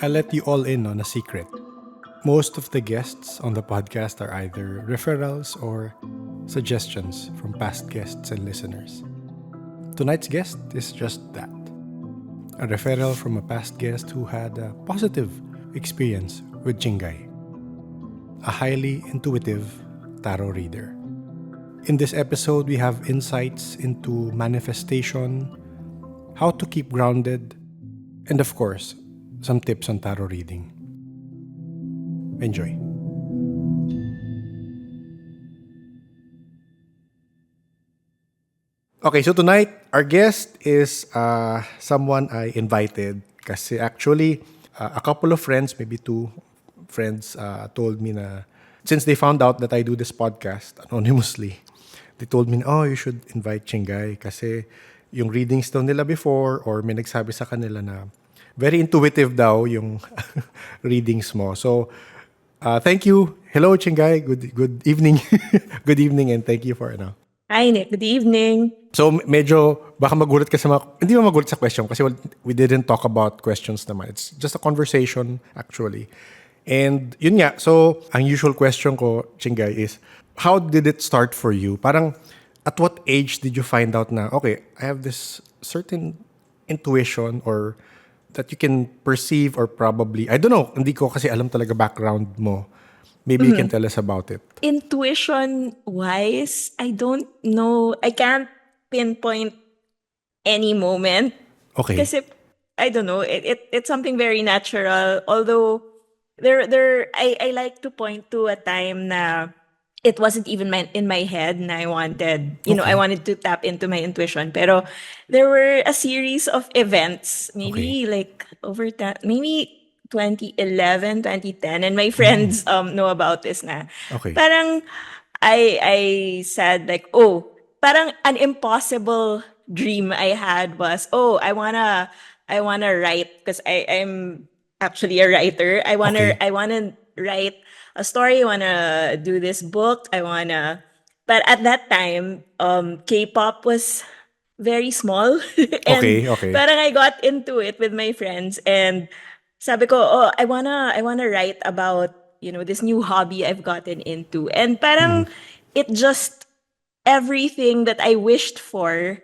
I'll let you all in on a secret. Most of the guests on the podcast are either referrals or suggestions from past guests and listeners. Tonight's guest is just that, a referral from a past guest who had a positive experience with Chinggay, a highly intuitive tarot reader. In this episode, we have insights into manifestation, how to keep grounded, and of course, some tips on tarot reading. Enjoy. Okay, so tonight, our guest is someone I invited kasi actually, a couple of friends, maybe two friends, told me na since they found out that I do this podcast anonymously, they told me, oh, you should invite Chinggay kasi yung readings daw nila before or may nagsabi sa kanila na very intuitive daw yung readings mo. So, thank you. Hello, Chinggay. Good evening. Good evening and thank you for Hi, Nick. Good evening. So, medyo baka magulat ka sa hindi mo magulat sa question kasi we didn't talk about questions naman. It's just a conversation actually. And yun nga, so ang usual question ko, Chinggay, is how did it start for you? Parang at what age did you find out na, okay, I have this certain intuition or that you can perceive or probably, I don't know, hindi ko kasi alam talaga background mo. Maybe you can tell us about it. Intuition-wise, I don't know. I can't pinpoint any moment. Okay. Kasi, I don't know, it's something very natural. Although, I like to point to a time na it wasn't even in my head na I wanted, I wanted to tap into my intuition. Pero there were a series of events, maybe like over that, maybe 2011, 2010, and my friends know about this na. Okay. Parang I said like, oh, parang an impossible dream I had was, oh, I wanna write because I'm actually a writer. I wanna write a story. I wanna do this book. But at that time, K-pop was very small. And Okay. parang I got into it with my friends and sabi ko, oh, I wanna write about, this new hobby I've gotten into. And parang it just, everything that I wished for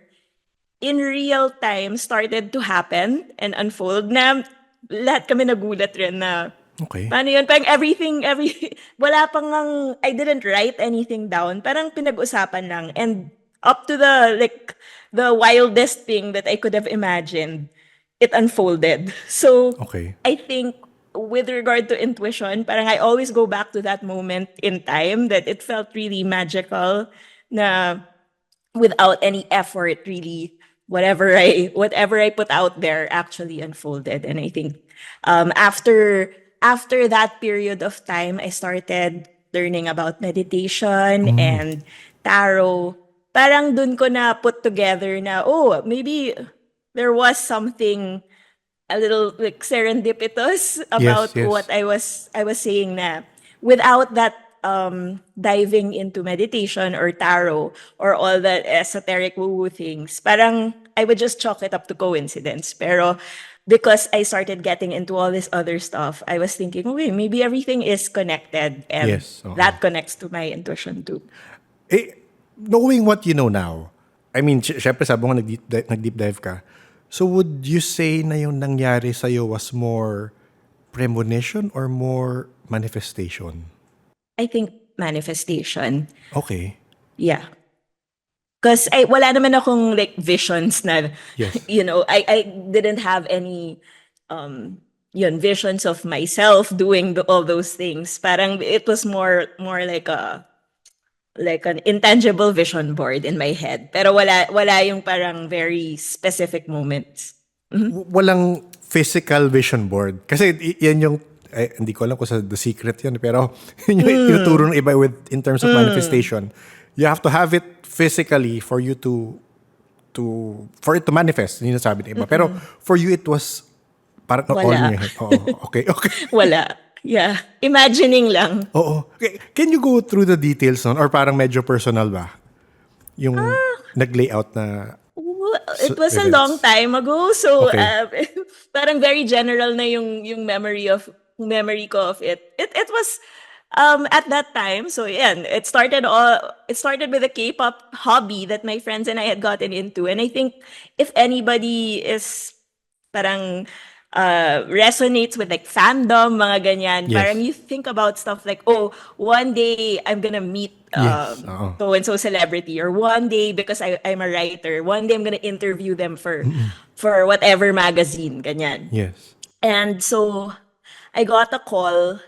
in real time started to happen and unfold na lahat kami nagulat rin na Okay. paano yun? Parang wala pang I didn't write anything down. Parang pinag-usapan lang. And up to the wildest thing that I could have imagined, it unfolded. So, Okay. I think with regard to intuition, parang I always go back to that moment in time that it felt really magical na without any effort, really, whatever I put out there actually unfolded. And I think after that period of time, I started learning about meditation and tarot. Parang dun ko na put together na, oh, maybe there was something a little like serendipitous about yes. what I was saying na without that diving into meditation or tarot or all that esoteric woo-woo things, parang I would just chalk it up to coincidence. Pero because I started getting into all this other stuff, I was thinking, okay, maybe everything is connected and Yes, okay. that connects to my intuition too. Knowing what you know now, I mean, syempre sabi mo nag-deep dive ka. So would you say na yung nangyari sa'yo was more premonition or more manifestation? I think manifestation. Okay. Yeah. Because wala naman akong like visions na, Yes. I didn't have any visions of myself doing all those things. Parang it was more like an intangible vision board in my head. Pero wala yung parang very specific moments. Walang physical vision board. Kasi yan yung, hindi ko alam kung sa The Secret yun, pero yun yung tinuturo ng iba in terms of manifestation. You have to have it physically for you for it to manifest. Yun yung sabi ng iba. Pero for you, it was parang all in your head. Okay. Wala. Yeah. Imagining lang. Oo. Okay. Can you go through the details nun? Or parang medyo personal ba? Yung nag-layout na It was a events. long time ago. So, Okay. parang very general na yung memory ko of it. It was at that time. So yeah, it started with a K-pop hobby that my friends and I had gotten into. And I think if anybody is parang resonates with like fandom, mga ganyan. Parang Yes. you think about stuff like, oh, one day I'm gonna meet Yes. Oo. so and so celebrity, or one day because I'm a writer, one day I'm gonna interview them for whatever magazine, ganyan. Yes. And so I got a call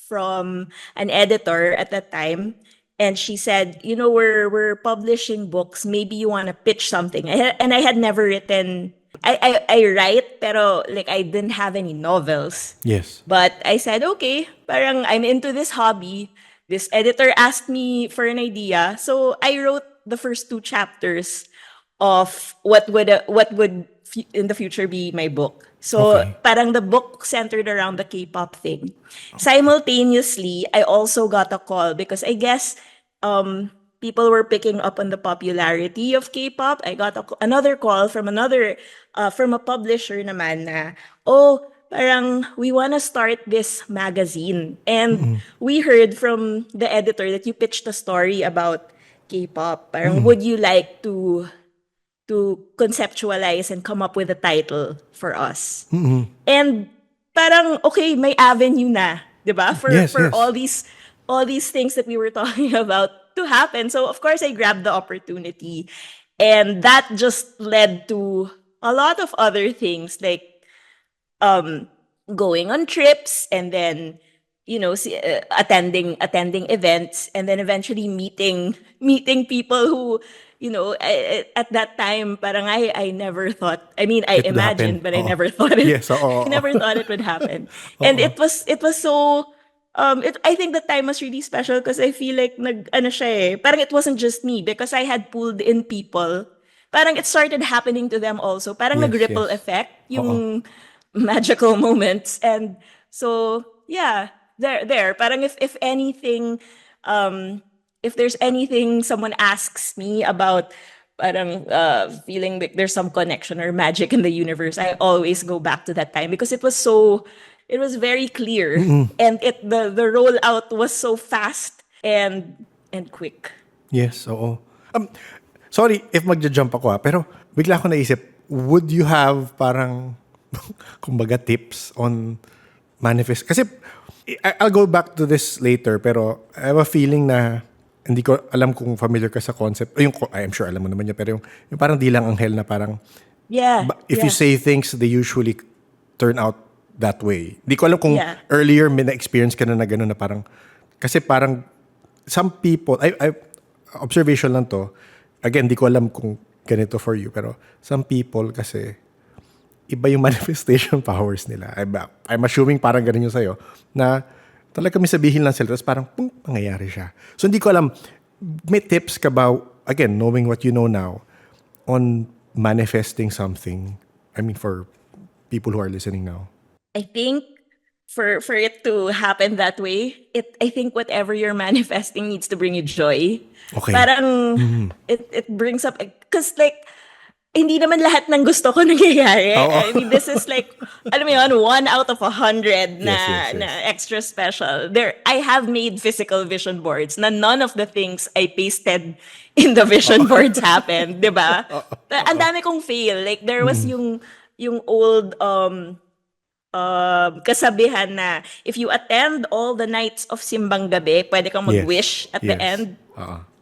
from an editor at that time. And she said, you know, we're publishing books. Maybe you want to pitch something. And I had never written. I write, pero like I didn't have any novels. Yes. But I said, okay, parang I'm into this hobby. This editor asked me for an idea, so I wrote the first two chapters of what would in the future be my book. So Okay. parang the book centered around the K-pop thing. Simultaneously, I also got a call because I guess people were picking up on the popularity of K-pop. I got another call from from a publisher naman na, oh, parang we want to start this magazine. And we heard from the editor that you pitched a story about K-pop. Parang would you like to conceptualize and come up with a title for us? And parang okay, may avenue na, 'di ba? Yes, For yes. all these things that we were talking about to happen. So of course I grabbed the opportunity. And that just led to a lot of other things like going on trips, and then attending events, and then eventually meeting people who at that time parang I never thought, I mean, I It would happen. imagined, but I Oo. never thought it Yes, oo. I never thought it would happen. And it was so I think the time was really special because I feel like ano siya parang it wasn't just me, because I had pulled in people. Parang it started happening to them also. Parang Yes, nag-ripple yes. effect Oo. yung magical moments. And so yeah, there parang if anything, if there's anything someone asks me about parang feeling like there's some connection or magic in the universe, I always go back to that time because it was very clear, and the rollout was so fast and quick. Yes, oo. Sorry if magja-jump ako pero bigla ako naisip, would you have parang, kumbaga, tips on manifest? Kasi, I'll go back to this later, pero I have a feeling na, hindi ko alam kung familiar ka sa concept. I'm sure alam mo naman niya, pero yung parang di lang anghel na parang, Yeah. if you say things, they usually turn out that way. Di ko alam kung Yeah. earlier may na-experience ka na gano'n na parang, kasi parang, some people, observation lang to, again, di ko alam kung ganito for you, pero some people kasi, iba yung manifestation powers nila. I'm assuming parang ganun yung sa'yo, na talaga may sabihin lang sila, tapos parang, mangyayari siya. So hindi ko alam, may tips ka ba, again, knowing what you know now, on manifesting something, I mean, for people who are listening now? I think for it to happen that way, I think whatever you're manifesting needs to bring you joy. Okay. Parang it brings up, because like hindi naman lahat ng gusto ko nangyayari. Oo. I mean, this is like, alam mo yun, 1 out of 100 na, Yes. na extra special. I have made physical vision boards na none of the things I pasted in the vision boards happened, di ba? Ang dami kong fail. Like, there was yung old kasabihan na if you attend all the nights of simbang gabi, pwede kang mag-wish at the end.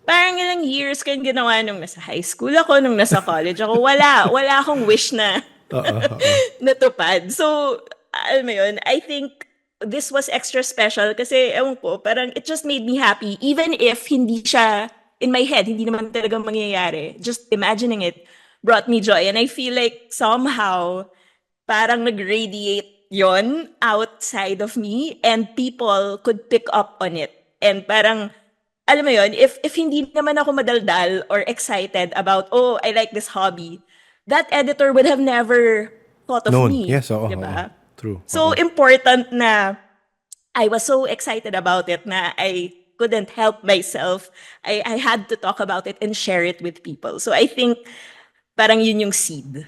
Parang ilang years ko yung ginawa nung nasa high school ako, nung nasa college ako. Wala akong wish na natupad. So, alam mo yun, I think this was extra special kasi, ewan ko, parang it just made me happy. Even if hindi siya in my head, hindi naman talaga mangyayari. Just imagining it brought me joy. And I feel like somehow, parang nag-radiate yon outside of me, and people could pick up on it. And parang, alam mo yon, if hindi naman ako madaldal or excited about, oh, I like this hobby, that editor would have never thought of me. Yes, oo. Diba? True. So important na I was so excited about it na I couldn't help myself. I had to talk about it and share it with people. So I think parang yun yung seed.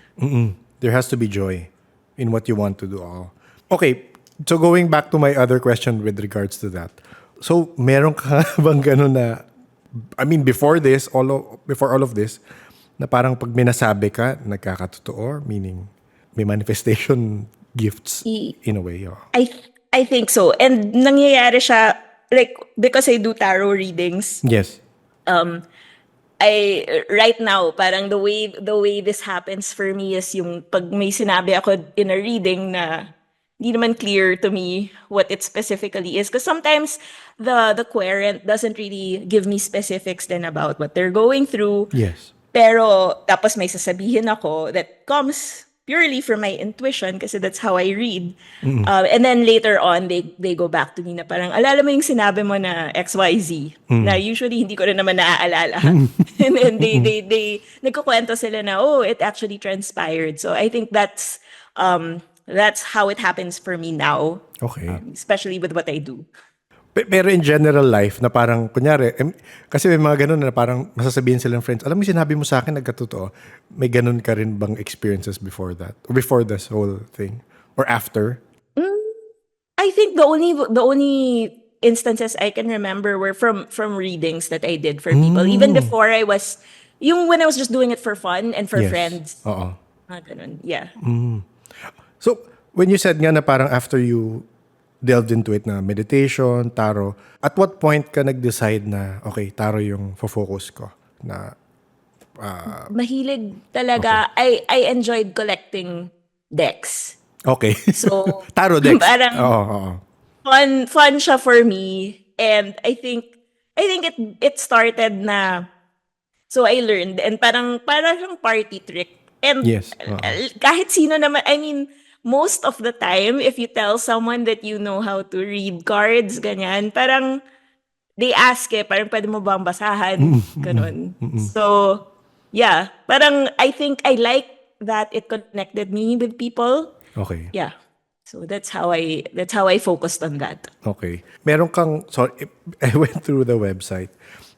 There has to be joy. in what you want to do. Oh. Okay, so going back to my other question with regards to that. So, meron ka bang ganun na, I mean, before all of this, na parang pag minasabi ka, nagkakatotoo, meaning may manifestation gifts in a way. Oh. I think so. And nangyayari siya, like, because I do tarot readings, Yes. I right now parang the way this happens for me is yung pag may sinabi ako in a reading na hindi naman clear to me what it specifically is, because sometimes the querent doesn't really give me specifics then about what they're going through, Yes. pero tapos may sasabihin ako that comes purely from my intuition kasi that's how I read. And then later on, they go back to me na parang, alala mo yung sinabi mo na XYZ, na usually hindi ko rin naman naaalala. And then they nagkukwento sila na, oh, it actually transpired. So I think that's how it happens for me now, Okay. especially with what I do. Pero in general life, na parang, kunyari, kasi may mga ganun na parang masasabihin silang friends, alam mo, sinabi mo sa akin, nagkatotoo. May ganun ka rin bang experiences before that? Or before this whole thing? Or after? I think the only instances I can remember were from readings that I did for people. Even before when I was just doing it for fun and for Yes. friends. Oo. Ganun. Yeah. So, when you said nga na parang after you delved into it na meditation, tarot, at what point ka nag-decide na, okay, tarot yung focus ko? Na, Mahilig talaga. I enjoyed collecting decks. okay. So, Tarot decks. parang Oo. fun siya for me. And I think it started na, so I learned, and parang siyang party trick. And Yes. kahit sino naman, I mean, most of the time, if you tell someone that you know how to read cards, ganyan, parang they ask parang pwede mo bang basahan? Ganun. So, yeah, parang I think I like that it connected me with people. Okay. Yeah. So that's how I focused on that. Okay. Meron kang, sorry, I went through the website.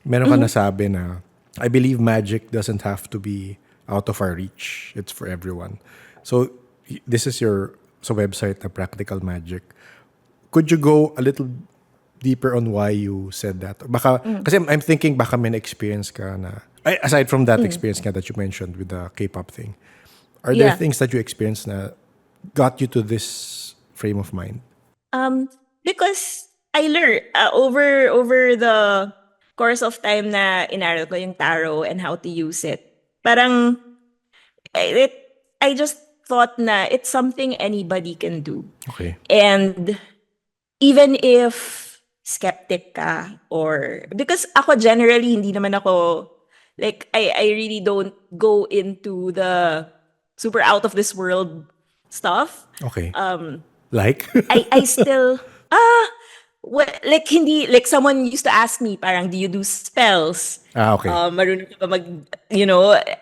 Meron ka nasabi na, I believe magic doesn't have to be out of our reach. It's for everyone. So, this is your website na Practical Magic. Could you go a little deeper on why you said that? Baka, kasi I'm thinking baka may experience ka na, aside from that experience nga that you mentioned with the K-pop thing, are there Yeah. things that you experienced na got you to this frame of mind? Because I learned over the course of time na inaral ko yung tarot and how to use it. Parang I just thought na it's something anybody can do. Okay. And even if skeptic ka, or because ako generally hindi naman ako like I really don't go into the super out of this world stuff. Okay. Like? I still like hindi, like someone used to ask me parang, do you do spells? Okay. Marunong ka ba mag,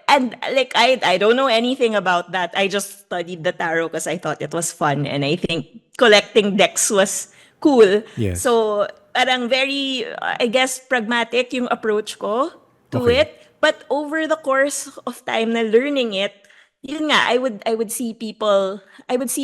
and like I don't know anything about that. I just studied the tarot because I thought it was fun, and I think collecting decks was cool. Yes. So parang very I guess pragmatic yung approach ko to Okay. it. But over the course of time na learning it, yun nga, I would see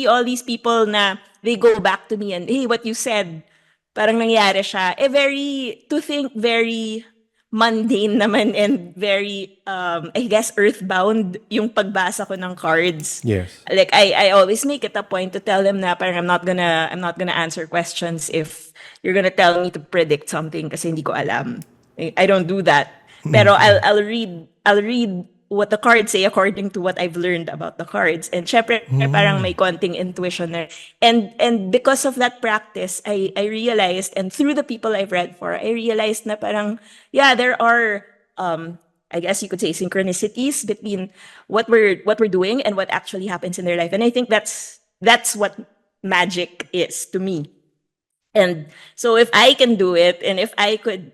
all these people na they go back to me and, hey, what you said, parang nangyari siya. Very mundane naman, and very, I guess, earthbound yung pagbasa ko ng cards. Yes. Like, I always make it a point to tell them na parang I'm not gonna answer questions if you're gonna tell me to predict something kasi hindi ko alam. I don't do that. Pero I'll read what the cards say according to what I've learned about the cards. And syempre, parang may konting intuition na. And because of that practice, I realized, and through the people I've read for, I realized na parang, yeah, there are, I guess you could say, synchronicities between what we're doing and what actually happens in their life. And I think that's what magic is to me. And so if I can do it, and if I could,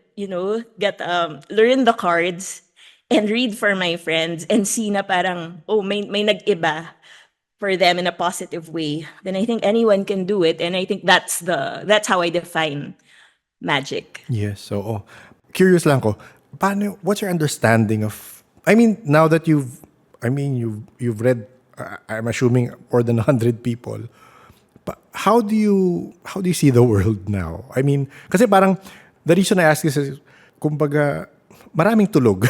get learn the cards and read for my friends and see na parang, oh, may nag-iba for them in a positive way, then I think anyone can do it. And I think that's how I define magic. Yes. So, curious lang ko, what's your understanding of, I mean, now that you've read I'm assuming more than 100 people. How do you see the world now? I mean, kasi parang the reason I ask this is kumbaga maraming tulog.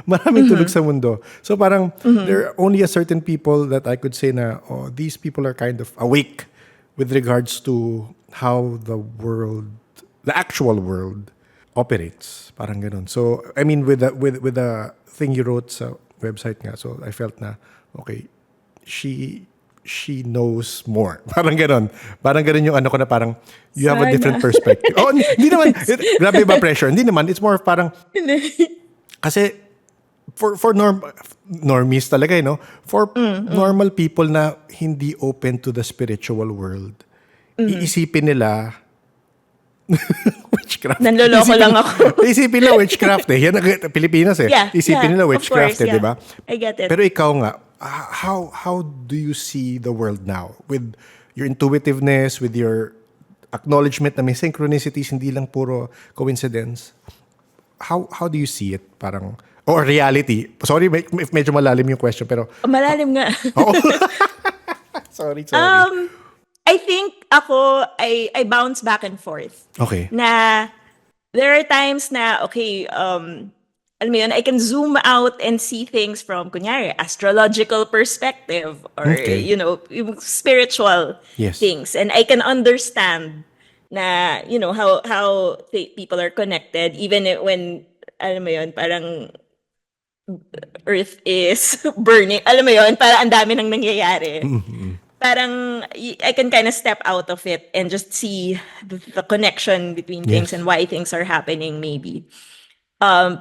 Maraming tulog sa mundo. So parang there are only a certain people that I could say na these people are kind of awake with regards to how the actual world operates. Parang ganun. So I mean with the thing you wrote sa website nga, so I felt na okay, she knows more. Parang ganon. Parang ganon yung ano ko na parang you have a different Sana. perspective. Oh, hindi naman. Grabe ba pressure? Hindi naman. It's more parang, kasi for normies talaga, For normal people na hindi open to the spiritual world, iisipin nila witchcraft. Nanloloko lang ako. Isipin nila witchcraft eh. Yan ang Pilipinas eh. Yeah, Isipin nila of witchcraft course, eh, di ba? I get it. Pero ikaw nga, how do you see the world now? With your intuitiveness, with your acknowledgement na may synchronicities, hindi lang puro coincidence. How do you see it? Parang, or reality? Sorry if medyo malalim yung question, pero... Malalim nga. Oo. sorry. I think I bounce back and forth. Okay. Na there are times na, okay, alam mo yun, I can zoom out and see things from, kunyari, astrological perspective or, Okay. yung spiritual Yes. things. And I can understand na, how people are connected, even when, alam mo yun, parang Earth is burning. Alam mo yun, parang ang dami nang nangyayari. Parang I can kind of step out of it and just see the connection between things Yes. and why things are happening maybe.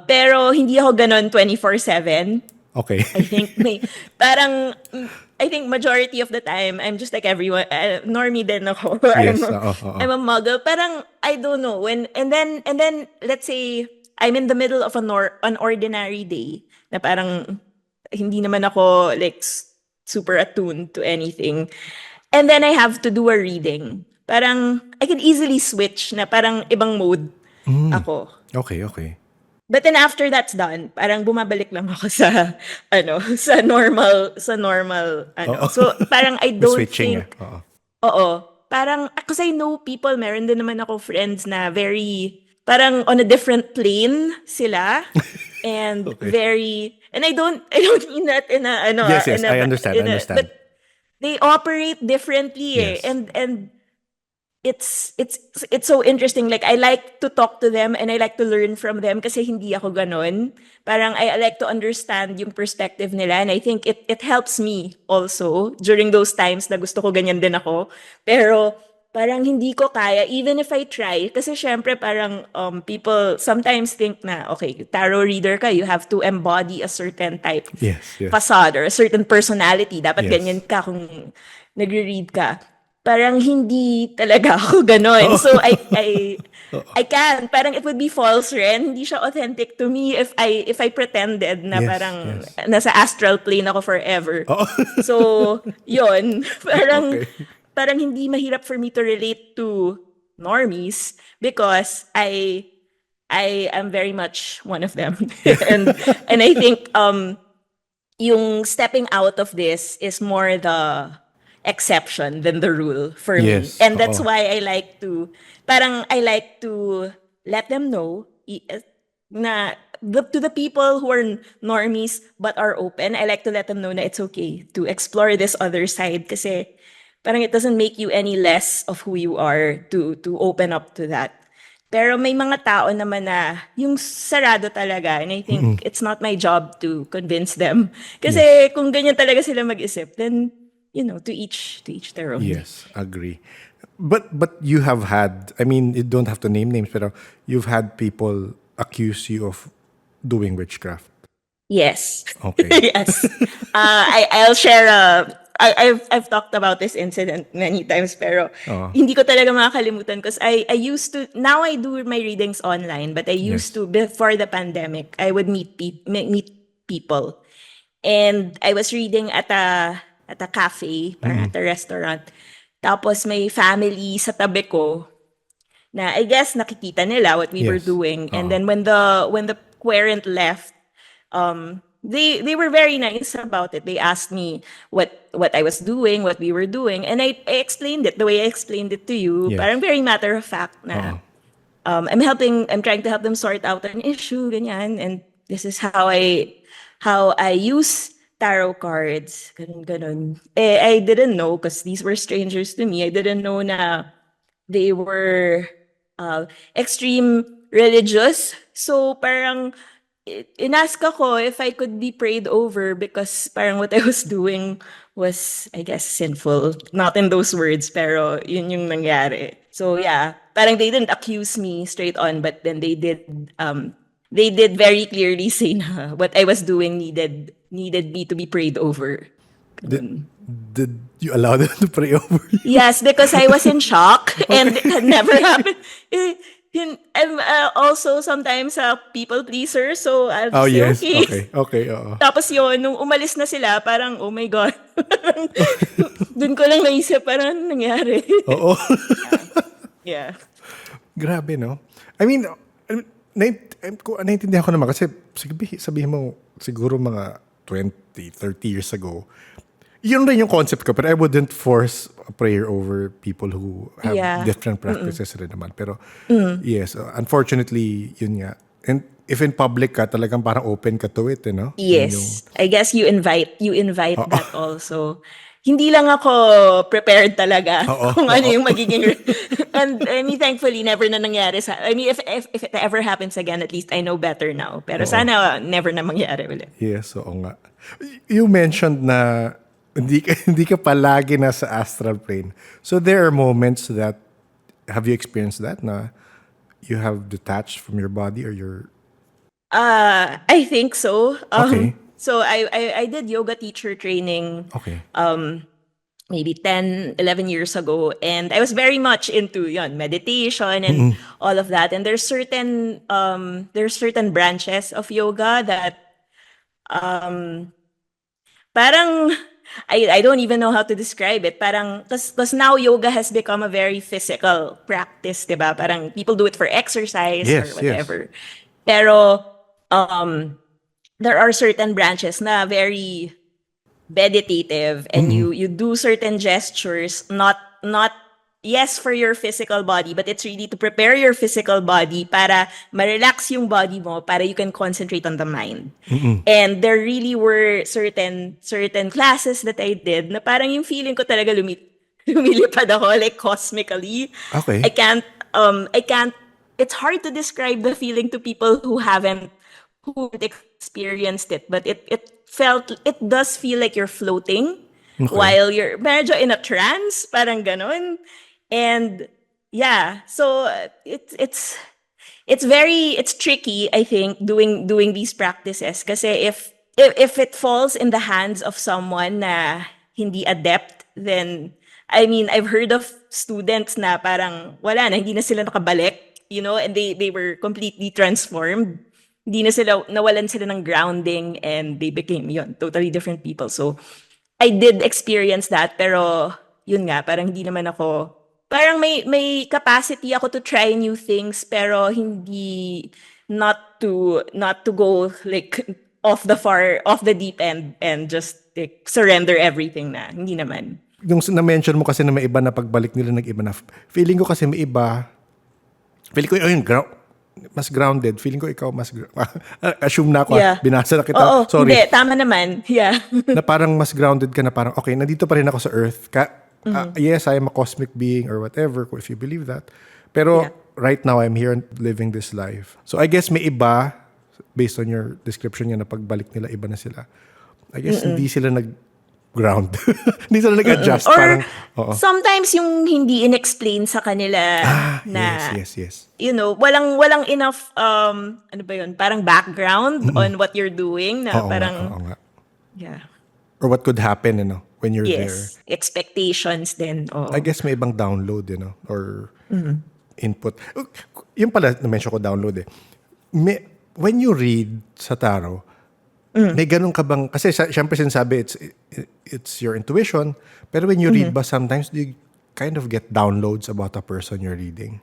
Pero hindi ako ganon 24/7. Okay. I think majority of the time I'm just like everyone, normie din ako. Yes. I'm a muggle. Parang I don't know and then let's say I'm in the middle of an ordinary day na parang hindi naman ako like super attuned to anything. And then I have to do a reading. Parang I can easily switch na parang ibang mode ako. Okay. But then after that's done, parang bumabalik lang ako sa sa normal Oo. So parang I don't Switching think Oo. oo, parang because I know people, meron din naman ako friends na very parang on a different plane sila and Okay. I don't mean that in a Yes, in a, I understand. but they operate differently Yes. and it's so interesting. Like I like to talk to them and I like to learn from them kasi hindi ako ganon. Parang I like to understand yung perspective nila and I think it helps me also during those times na gusto ko ganyan din ako. Pero parang hindi ko kaya even if I try kasi syempre parang people sometimes think na okay, tarot reader ka, you have to embody a certain type Yes. facade or a certain personality. Dapat Yes. ganyan ka kung nagre-read ka. Parang hindi talaga ako ganon. So I can. Parang it would be false rin. Hindi siya authentic to me if I pretended na Yes, parang yes. nasa astral plane ako forever. Oo. So, yun. Parang Okay. parang hindi mahirap for me to relate to normies because I am very much one of them. and I think yung stepping out of this is more the exception than the rule for me. Yes, And that's oo. why I like to let them know na to the people who are normies but are open, I like to let them know na it's okay to explore this other side kasi parang it doesn't make you any less of who you are to open up to that. Pero may mga tao naman na yung sarado talaga and I think it's not my job to convince them. Kasi kung ganyan talaga sila mag-isip, then to each their own. Yes, agree. But you have had, I mean, you don't have to name names, pero you've had people accuse you of doing witchcraft. Yes. Okay. Yes. I'll share I've talked about this incident many times pero hindi ko talaga makakalimutan because I used to, now I do my readings online, but I used to before the pandemic I would meet people and I was reading at a cafe, parang at a restaurant. Tapos may family sa tabi ko na I guess nakikita nila what we were Yes. doing and then when the querent left they were very nice about it. They asked me what I was doing, what we were doing, and I explained it the way I explained it to you. Yes. Parang very matter of fact Oo. na I'm trying to help them sort out an issue, ganyan, and this is how I use tarot cards, ganun, ganun. I didn't know because these were strangers to me. I didn't know na they were extreme religious. So parang inask ako if I could be prayed over because parang what I was doing was, I guess, sinful. Not in those words, pero yun yung nangyari. So yeah, parang they didn't accuse me straight on, but then they did very clearly say na what I was doing needed me to be prayed over. Did, did you allow them to pray over you? Yes, because I was in shock and it had never happened. I'm also sometimes a people pleaser, so I'll Oh, say, yes. okay. Okay. Okay. Oo. Tapos yun, nung umalis na sila, parang, oh my God. Dun ko lang naisip, parang ano nangyari. Oo. Yeah. Grabe, no? I mean, naiintindihan ko naman kasi sabihin mo, siguro mga 20, 30 years ago, yun rin yung concept ko, pero I wouldn't force a prayer over people who have Yeah. different practices rin naman. Pero yes, unfortunately, yun nga. And if in public ka, talagang parang open ka to it, no? Yun yung, Yes. I guess you invite that also. Hindi lang ako prepared talaga Oo, kung ano yung magiging and I mean thankfully never na nangyari sa I mean if it ever happens again at least I know better now. Pero sana never na mangyari ulit. yes, oo nga. You mentioned na hindi ka palagi nasa astral plane. So there are moments that, have you experienced that na you have detached from your body or your, I think so. Okay. So I did yoga teacher training okay. maybe 10, 11 years ago. And I was very much into meditation and all of that. And there's certain branches of yoga that parang I don't even know how to describe it. Parang because now yoga has become a very physical practice, 'di ba? Parang people do it for exercise Yes, or whatever. Pero there are certain branches na very meditative and you do certain gestures not yes for your physical body but it's really to prepare your physical body para ma-relax yung body mo para you can concentrate on the mind. And there really were certain classes that I did na parang yung feeling ko talaga lumilipad ako like cosmically. Okay. I can't it's hard to describe the feeling to people who haven't experienced it, but it does feel like you're floating while you're medyo in a trance, parang ganon. And yeah, so it's tricky, I think, doing these practices kasi if it falls in the hands of someone na hindi adept, then I mean, I've heard of students na parang wala na, hindi na sila nakabalik, and they were completely transformed. Nawalan sila ng grounding and they became totally different people. So I did experience that, pero yun nga, parang hindi naman ako, parang may capacity ako to try new things, pero hindi, not to go like off the deep end and just like surrender everything na, hindi naman. Yung na-mention mo kasi na may iba na pagbalik nila nag-iba na, feeling ko kasi may iba, feeling ko yun, mas grounded. Feeling ko ikaw mas assume na ako. Binasa na kita. Oo, sorry. Hindi, tama naman. Yeah. Na parang mas grounded ka na parang, okay, nandito pa rin ako sa earth. Yes, I am a cosmic being or whatever, if you believe that. Pero right now, I'm here living this life. So I guess may iba, based on your description niya na pagbalik nila, iba na sila. I guess hindi sila nag-ground. Hindi sila nag-adjust. Or parang, sometimes yung hindi in-explain sa kanila na yes. Walang enough ano ba yun, parang background on what you're doing na parang oo nga. yeah. Or what could happen, when you're there. Yes, expectations din. I guess may ibang download, or input. Yung pala, na-mention ko download when you read sa tarot, may ganun ka bang, kasi syempre sinasabi, it's your intuition, pero when you read ba, sometimes do you kind of get downloads about a person you're reading?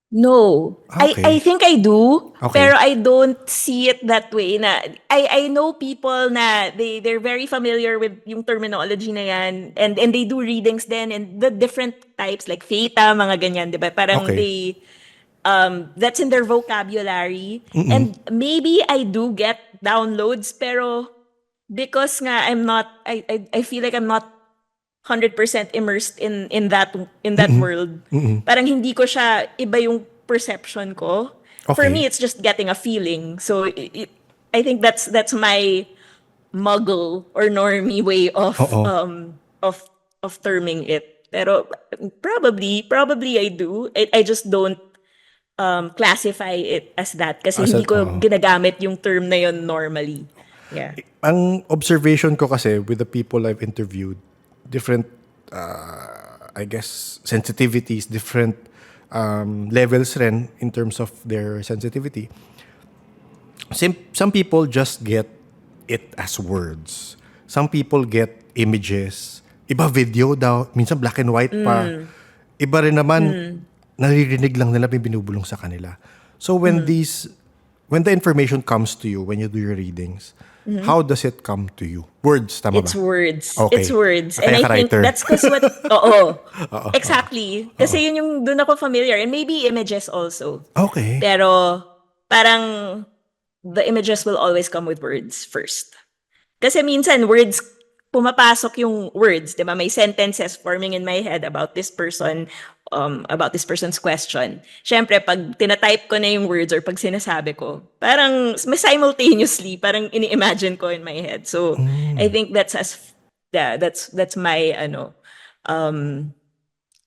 No. I Okay. think I do, Okay. pero I don't see it that way na I know people na they're very familiar with yung terminology na yan and they do readings then and the different types like theta, mga ganyan, 'di ba? Parang Okay. that's in their vocabulary and maybe I do get downloads pero because nga I feel like I'm not 100% immersed in that world. Parang hindi ko siya iba yung perception ko. For me, Okay. it's just getting a feeling. So I think that's my muggle or normie way Oo. of terming it. Pero probably I do. I just don't classify it as that kasi As a, hindi ko oo. ginagamit yung term na yon normally. Yeah. Ang observation ko kasi with the people I've interviewed, different, I guess, sensitivities, different levels rin in terms of their sensitivity. Some people just get it as words. Some people get images. Iba video daw. Minsan black and white pa. Iba rin naman, naririnig lang nila may binubulong sa kanila. So when the information comes to you, when you do your readings, how does it come to you? Words, tama It's ba? words. Okay. It's words. And Kaya I ka think writer. that's because what, oo. Exactly. Kasi yun yung doon ako familiar. And maybe images also. Okay. Pero parang the images will always come with words first. Kasi minsan words, pumapasok yung words, di ba? May sentences forming in my head about this person, about this person's question. Siyempre, pag tinatype ko na yung words or pag sinasabi ko, parang may simultaneously, parang ini-imagine ko in my head. So, I think that's my,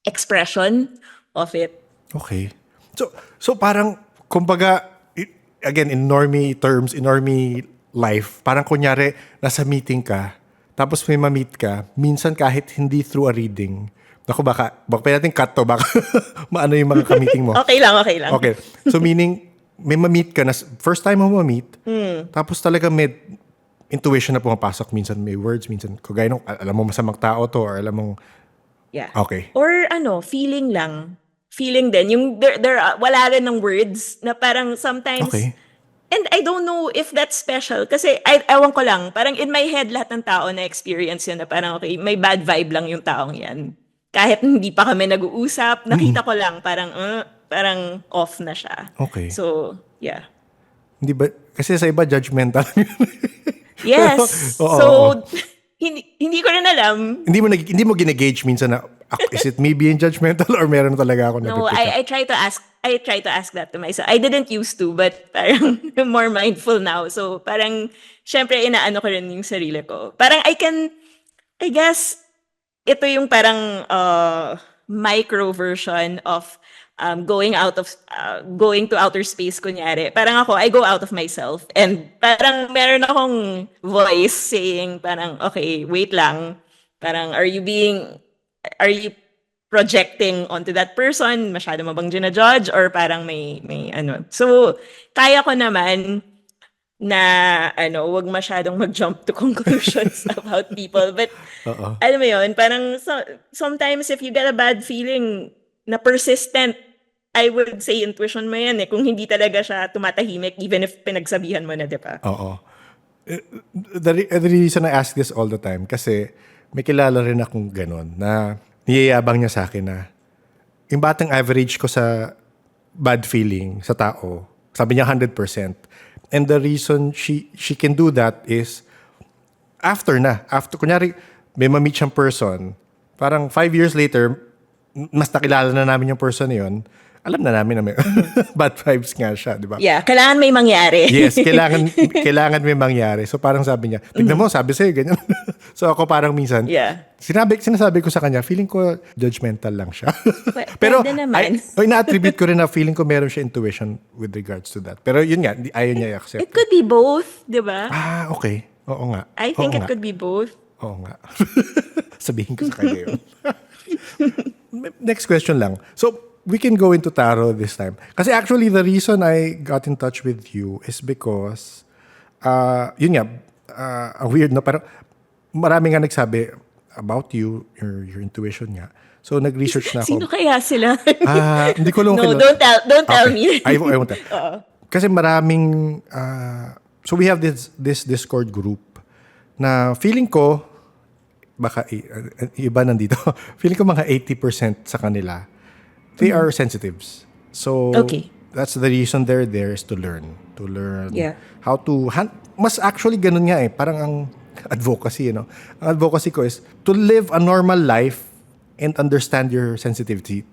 expression of it. Okay. So parang, kumbaga, again, in normie terms, in normie life, parang kunyari, nasa meeting ka, tapos may ma-meet ka, minsan kahit hindi through a reading, naku, baka pwede natin cut to, baka maano yung mga ka-meeting mo. Okay lang, okay lang. Okay. So meaning, may ma-meet ka na, first time mo ma-meet, tapos talaga may intuition na pumapasok. Minsan may words, minsan, kagaya nung, alam mo masamang tao to, or alam mong, Yeah. okay. Or feeling lang. Feeling din. Yung wala rin ng words na parang sometimes, Okay. and I don't know if that's special kasi ewan ko lang, parang in my head lahat ng tao na experience yun na parang okay, may bad vibe lang yung taong yan. Kahit hindi pa kami nag-uusap, nakita ko lang parang off na siya. Okay. So, yeah. Hindi ba, kasi sa iba, judgmental. Yes. Oo, So, oo. hindi ko rin alam. Hindi mo gine-gauge minsan na, is it me being judgmental or meron talaga ako No, napipick up? I try to ask that to myself. I didn't used to, but parang I'm more mindful now. So parang syempre inaano ko rin yung sarili ko. Parang I guess ito yung parang micro version of going to outer space kunyari. Parang ako, I go out of myself and parang meron akong voice saying parang okay, wait lang. Parang are you projecting onto that person? Masyado mo bang gina-judge? Or parang may ano. So, kaya ko naman na wag masyadong mag-jump to conclusions about people. But, alam mo yun, parang sometimes if you get a bad feeling na persistent, I would say intuition mo yan eh. Kung hindi talaga siya tumatahimik, even if pinagsabihan mo na, di ba? Oo. The reason I ask this all the time, kasi may kilala rin akong ganun, na niyayabang niya sa akin na yung batang average ko sa bad feeling sa tao, sabi niya 100%. And the reason she can do that is after, kunyari, may ma-meet siyang person, parang 5 years later, mas nakilala na namin yung person na yun, alam na namin na may bad vibes nga siya, di ba? Yeah, kailangan may mangyari. Yes, kailangan may mangyari. So parang sabi niya, tignan mo, sabi sa'yo, ganyan. So ako parang minsan, Yeah. sinasabi ko sa kanya, feeling ko judgmental lang siya. Pero Pwede naman. na-attribute ko rin na feeling ko meron siya intuition with regards to that. Pero yun nga, ayaw niya i-accept. It could be both, di ba? Okay. Oo nga. I think Oo it nga. could be both. Oo nga. Sabihin ko sa kanya yun. Next question lang. So, we can go into tarot this time. Kasi actually, the reason I got in touch with you is because, yun nga, weird, no? Pero marami nga nagsabi, about you, your intuition nga. So, nag-research na Sino ako. kaya sila? Hindi ko lang No, don't tell Okay. me. I won't tell. Kasi maraming, so we have this Discord group na feeling ko, baka iba nandito, feeling ko mga 80% sa kanila, they are sensitives. So, Okay. that's the reason they're there is to learn. To learn Yeah. how to, mas actually ganun nga parang ang advocacy, Ang advocacy ko is to live a normal life and understand your sensitivities.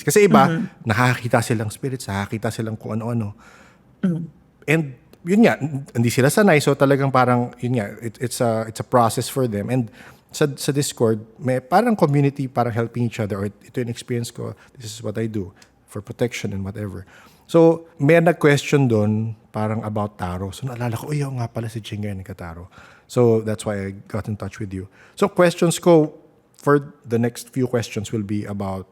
Kasi iba, nakakita silang spirits, nakakita silang kung ano-ano. And yun nga, hindi sila sanay, so talagang parang yun nga, it's a process for them. And sa Discord, may parang community, parang helping each other, or ito yung experience ko, this is what I do for protection and whatever. So, may nag-question doon parang about tarot. So, naalala ko, nga pala si Chinga yung nagka-tarot. So, that's why I got in touch with you. So, questions ko for the next few questions will be about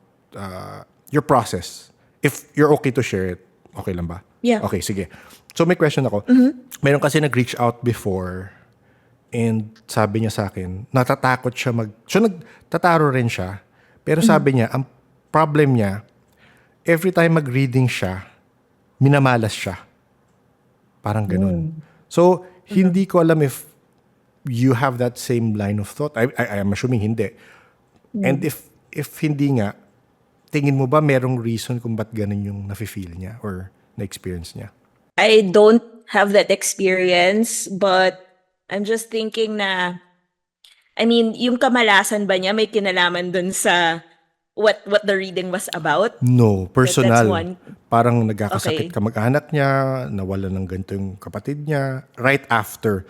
your process. If you're okay to share it, okay lang ba? Yeah. Okay, sige. So, may question ako. Meron kasi nag-reach out before and sabi niya sa akin, natatakot siya so, nagtataro rin siya. Pero sabi niya, ang problem niya, every time mag-reading siya, minamalas siya. Parang ganun. So, hindi ko alam if you have that same line of thought. I am assuming hindi. And if hindi nga, tingin mo ba merong reason kung ba't ganun yung nafe-feel niya or na-experience niya? I don't have that experience, but I'm just thinking na, I mean, yung kamalasan ba niya may kinalaman dun sa what the reading was about? No, personal. That's one. Parang nagkakasakit Okay. ka mag-anak niya, nawala ng ganito yung kapatid niya, right after.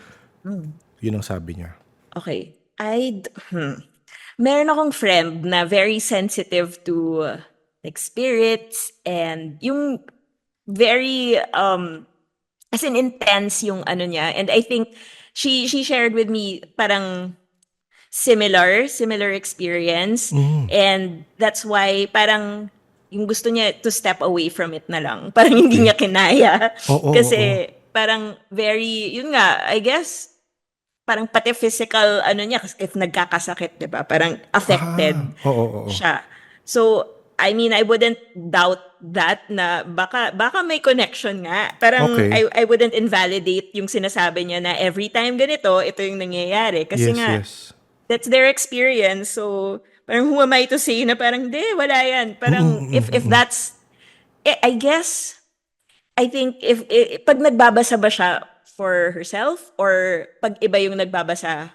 Yun ang sabi niya. Okay. Meron akong friend na very sensitive to like spirits and yung very as in intense yung ano niya, and I think she shared with me parang similar experience, and that's why parang yung gusto niya to step away from it na lang. Parang hindi niya kinaya. Oo, Kasi parang very, yun nga, I guess, parang pati physical, ano niya, kasi if nagkakasakit, di ba? Parang affected Oo. siya. So, I mean, I wouldn't doubt that na baka may connection nga. Parang Okay. I wouldn't invalidate yung sinasabi niya na every time ganito, ito yung nangyayari. Kasi nga, Yes. that's their experience. So, parang who am I to say na parang, di, wala yan. Parang, if that's, I guess, I think pag nagbabasa ba siya for herself or pag iba yung nagbabasa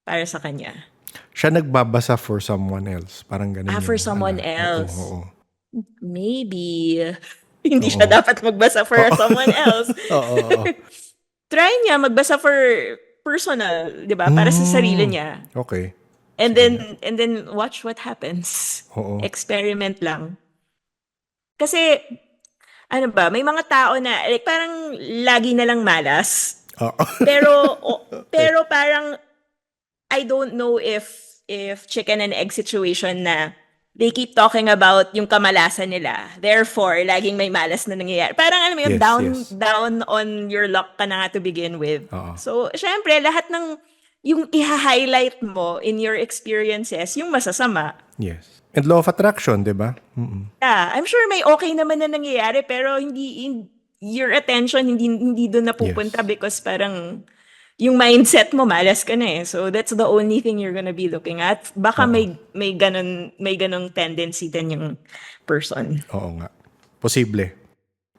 para sa kanya? Siya nagbabasa for someone else. Parang ganun For yung, someone ano. else. Oo. Maybe. Hindi siya dapat magbasa for someone else. Oo. Try niya magbasa for personal, 'di ba? Para sa sarili niya. Okay. And then watch what happens. Oo. Experiment lang. Kasi ano ba, may mga tao na like parang lagi na lang malas. Oo. Pero parang I don't know if chicken and egg situation na they keep talking about yung kamalasan nila. Therefore, laging may malas na nangyayari. Parang alam mo yun, Yes. down on your luck ka na nga to begin with. Oo. So, syempre, lahat ng yung i-highlight mo in your experiences, yung masasama. Yes. And law of attraction, di ba? Yeah, I'm sure may okay naman na nangyayari, pero your attention hindi doon napupunta because parang yung mindset mo, malas ka na eh. So, that's the only thing you're gonna be looking at. Baka may ganong tendency din yung person. Oo nga. Posible.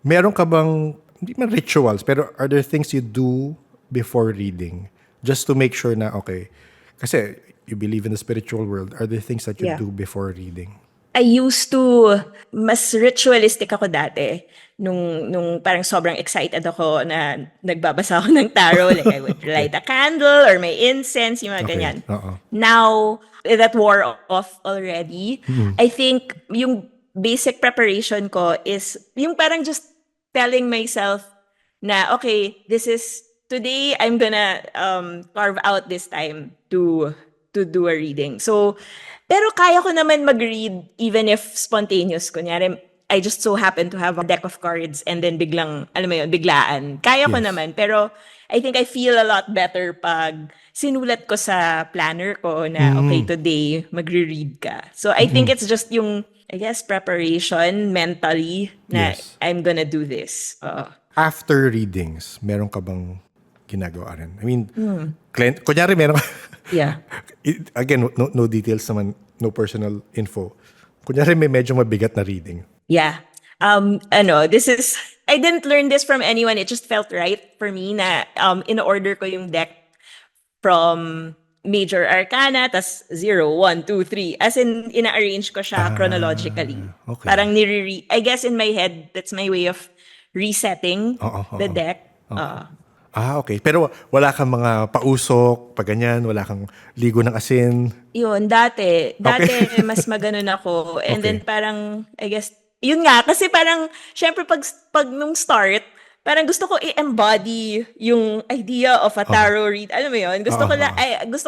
Meron ka bang, hindi man rituals, pero are there things you do before reading? Just to make sure na, okay, kasi you believe in the spiritual world, are there things that you Yeah. do before reading? I used to, mas ritualistic ako dati. Nung parang sobrang excited ako na nagbabasa ako ng tarot. Like I would light a candle or may incense, yung mga ganyan. Oo. Now, that wore off already. I think yung basic preparation ko is yung parang just telling myself na, okay, today I'm gonna carve out this time to do a reading. So, pero kaya ko naman mag-read even if spontaneous. Kunyari, I just so happen to have a deck of cards and then biglang, alam mo yun, biglaan. Kaya ko Yes. naman, pero I think I feel a lot better pag sinulat ko sa planner ko na, okay, today, magre-read ka. So I think it's just yung, I guess, preparation mentally na Yes. I'm gonna do this. After readings, meron ka bang ginagawa rin? I mean, kunyari meron ka, Yeah. again, no details naman, no personal info. Kunyari may medyo mabigat na reading. Yeah. This is, I didn't learn this from anyone. It just felt right for me na in-order ko yung deck from major arcana, tas 0, 1, 2, 3. As in, ina-arrange ko siya chronologically. okay. Parang I guess in my head, that's my way of resetting the deck. Okay. Pero wala kang mga pausok, pa ganyan, wala kang ligo ng asin. Yun, dati mas maganon ako. And Okay. then parang, I guess, yun nga, kasi parang, syempre pag nung start, parang gusto ko i-embody yung idea of a tarot read. Alam mo yun? Gusto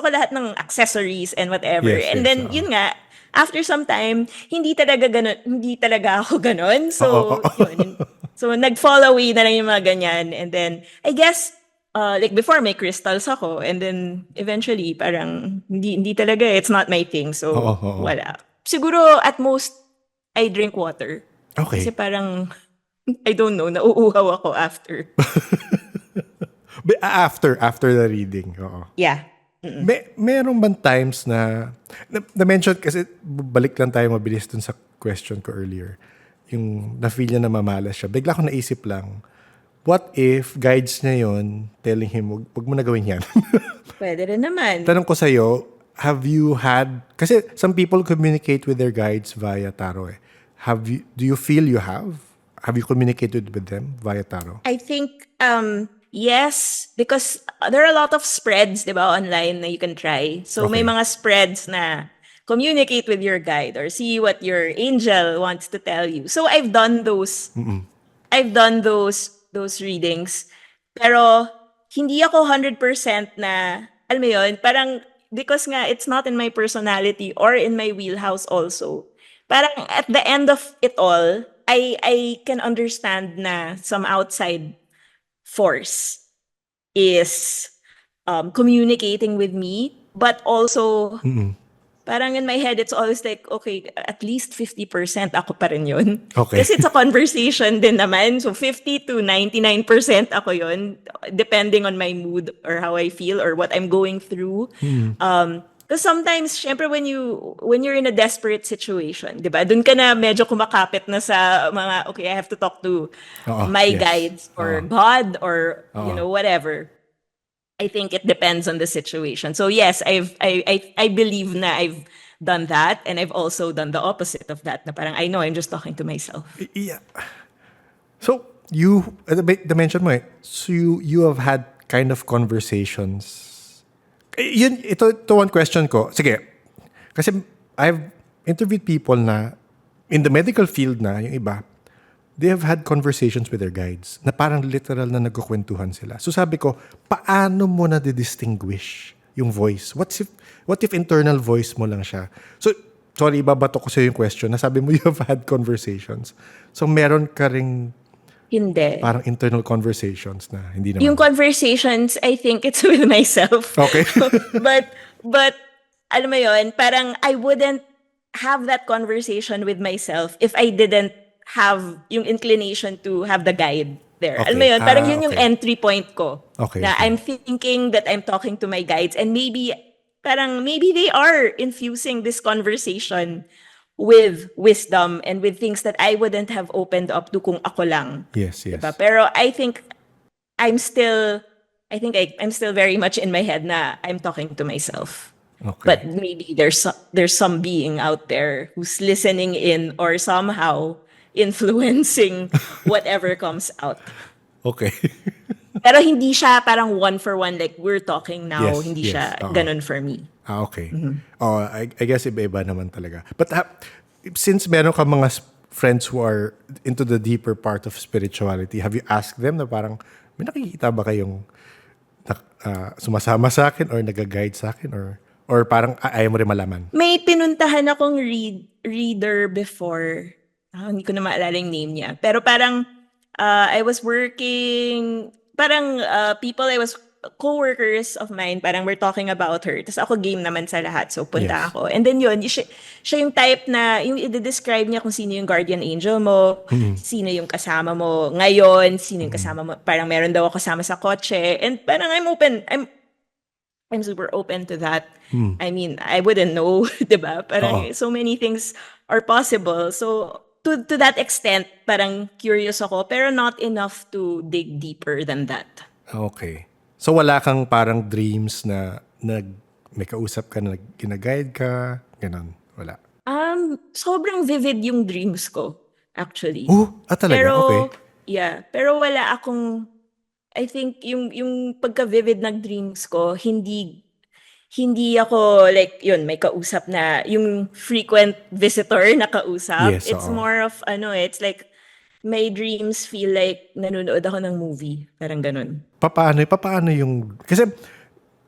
ko lahat ng accessories and whatever. Yes, and yes, then, yun nga, after some time, hindi talaga ako ganon. So, yun. So, nag-fall away na lang yung mga ganyan. And then, I guess, like before may crystals ako and then eventually parang hindi talaga, it's not my thing. So, wala. Siguro at most, I drink water. Okay. Kasi parang, I don't know, nauuhaw ako after. After the reading. Oo. Yeah. Meron bang times na-mention, kasi balik lang tayo mabilis dun sa question ko earlier. Yung na-feel niya na mamalas siya. Bigla ko naisip lang, what if guides niya yun telling him, wag mo na gawin yan? Pwede rin naman. Tanong ko sa'yo, have you had, kasi some people communicate with their guides via tarot eh. Do you feel you have? Have you communicated with them via tarot? I think, yes, because there are a lot of spreads, di ba, online na you can try. So may Okay. mga spreads na communicate with your guide or see what your angel wants to tell you. So I've done those. I've done those readings. Pero hindi ako 100% na, alam mo yun, parang because nga it's not in my personality or in my wheelhouse also. Parang at the end of it all, I can understand na some outside force is communicating with me, but also parang in my head, it's always like, okay, at least 50% ako pa rin yun. Okay. Kasi it's a conversation din naman. So 50 to 99% ako yun, depending on my mood or how I feel or what I'm going through. Because sometimes, syempre, when you're in a desperate situation, di ba? Doon ka na medyo kumakapit na sa mga, okay, I have to talk to my yes. guides or God or, whatever. I think it depends on the situation. So yes, I believe na I've done that, and I've also done the opposite of that. Na parang I know I'm just talking to myself. Yeah. So, mention mo eh, so you have had kind of conversations. Ito one question ko. Sige. Kasi I've interviewed people na in the medical field na, yung iba, they have had conversations with their guides na parang literal na nagkukwentuhan sila. So sabi ko, paano mo na distinguish yung voice? What if internal voice mo lang siya? So, sorry, ibabato ko sa'yo yung question. Nasabi mo you have had conversations. So, meron ka ring Hindi. parang internal conversations na hindi naman. Yung conversations, I think it's with myself. Okay. but alam mo yun, parang I wouldn't have that conversation with myself if I didn't have yung inclination to have the guide there. Okay. Alam mo yun, parang yun yung okay. entry point ko. Okay, Na okay. I'm thinking that I'm talking to my guides and maybe they are infusing this conversation with wisdom and with things that I wouldn't have opened up to kung ako lang. Yes. Diba? Pero I think I'm still very much in my head na I'm talking to myself. Okay. But maybe there's some being out there who's listening in or somehow influencing whatever comes out. Okay. Pero hindi siya parang one for one like we're talking now. Yes, Hindi yes. siya ganun for me. Okay. I guess iba-iba naman talaga. But since meron ka mga friends who are into the deeper part of spirituality, have you asked them na parang, may nakikita ba kayong sumasama sa akin or nag-guide sa akin or parang ayaw mo rin malaman? May pinuntahan akong reader before hindi ko na maalala yung name niya. Pero parang I was working, parang people I was co-workers of mine, parang we're talking about her. Tapos ako game naman sa lahat, so punta Yes. ako. And then yun, siya yung type na, yung i-describe niya kung sino yung guardian angel mo, sino yung kasama mo ngayon, sino yung kasama mo, parang meron daw ako kasama sa kotse. And parang I'm super open to that. I mean, I wouldn't know, 'di ba? Oo. Parang so many things are possible. So to that extent, parang curious ako, pero not enough to dig deeper than that. Okay. So wala kang parang dreams na may kausap ka na gina-guide ka, ganun. Wala. Sobrang vivid yung dreams ko, actually. Talaga? Okay. Pero yeah, pero wala akong I think yung pagka-vivid ng dreams ko, hindi ako like yun, may kausap na yung frequent visitor na kausap. Yes, It's oo. more of it's like my dreams feel like nanonood ako ng movie, parang ganun. Papaano yung... Kasi,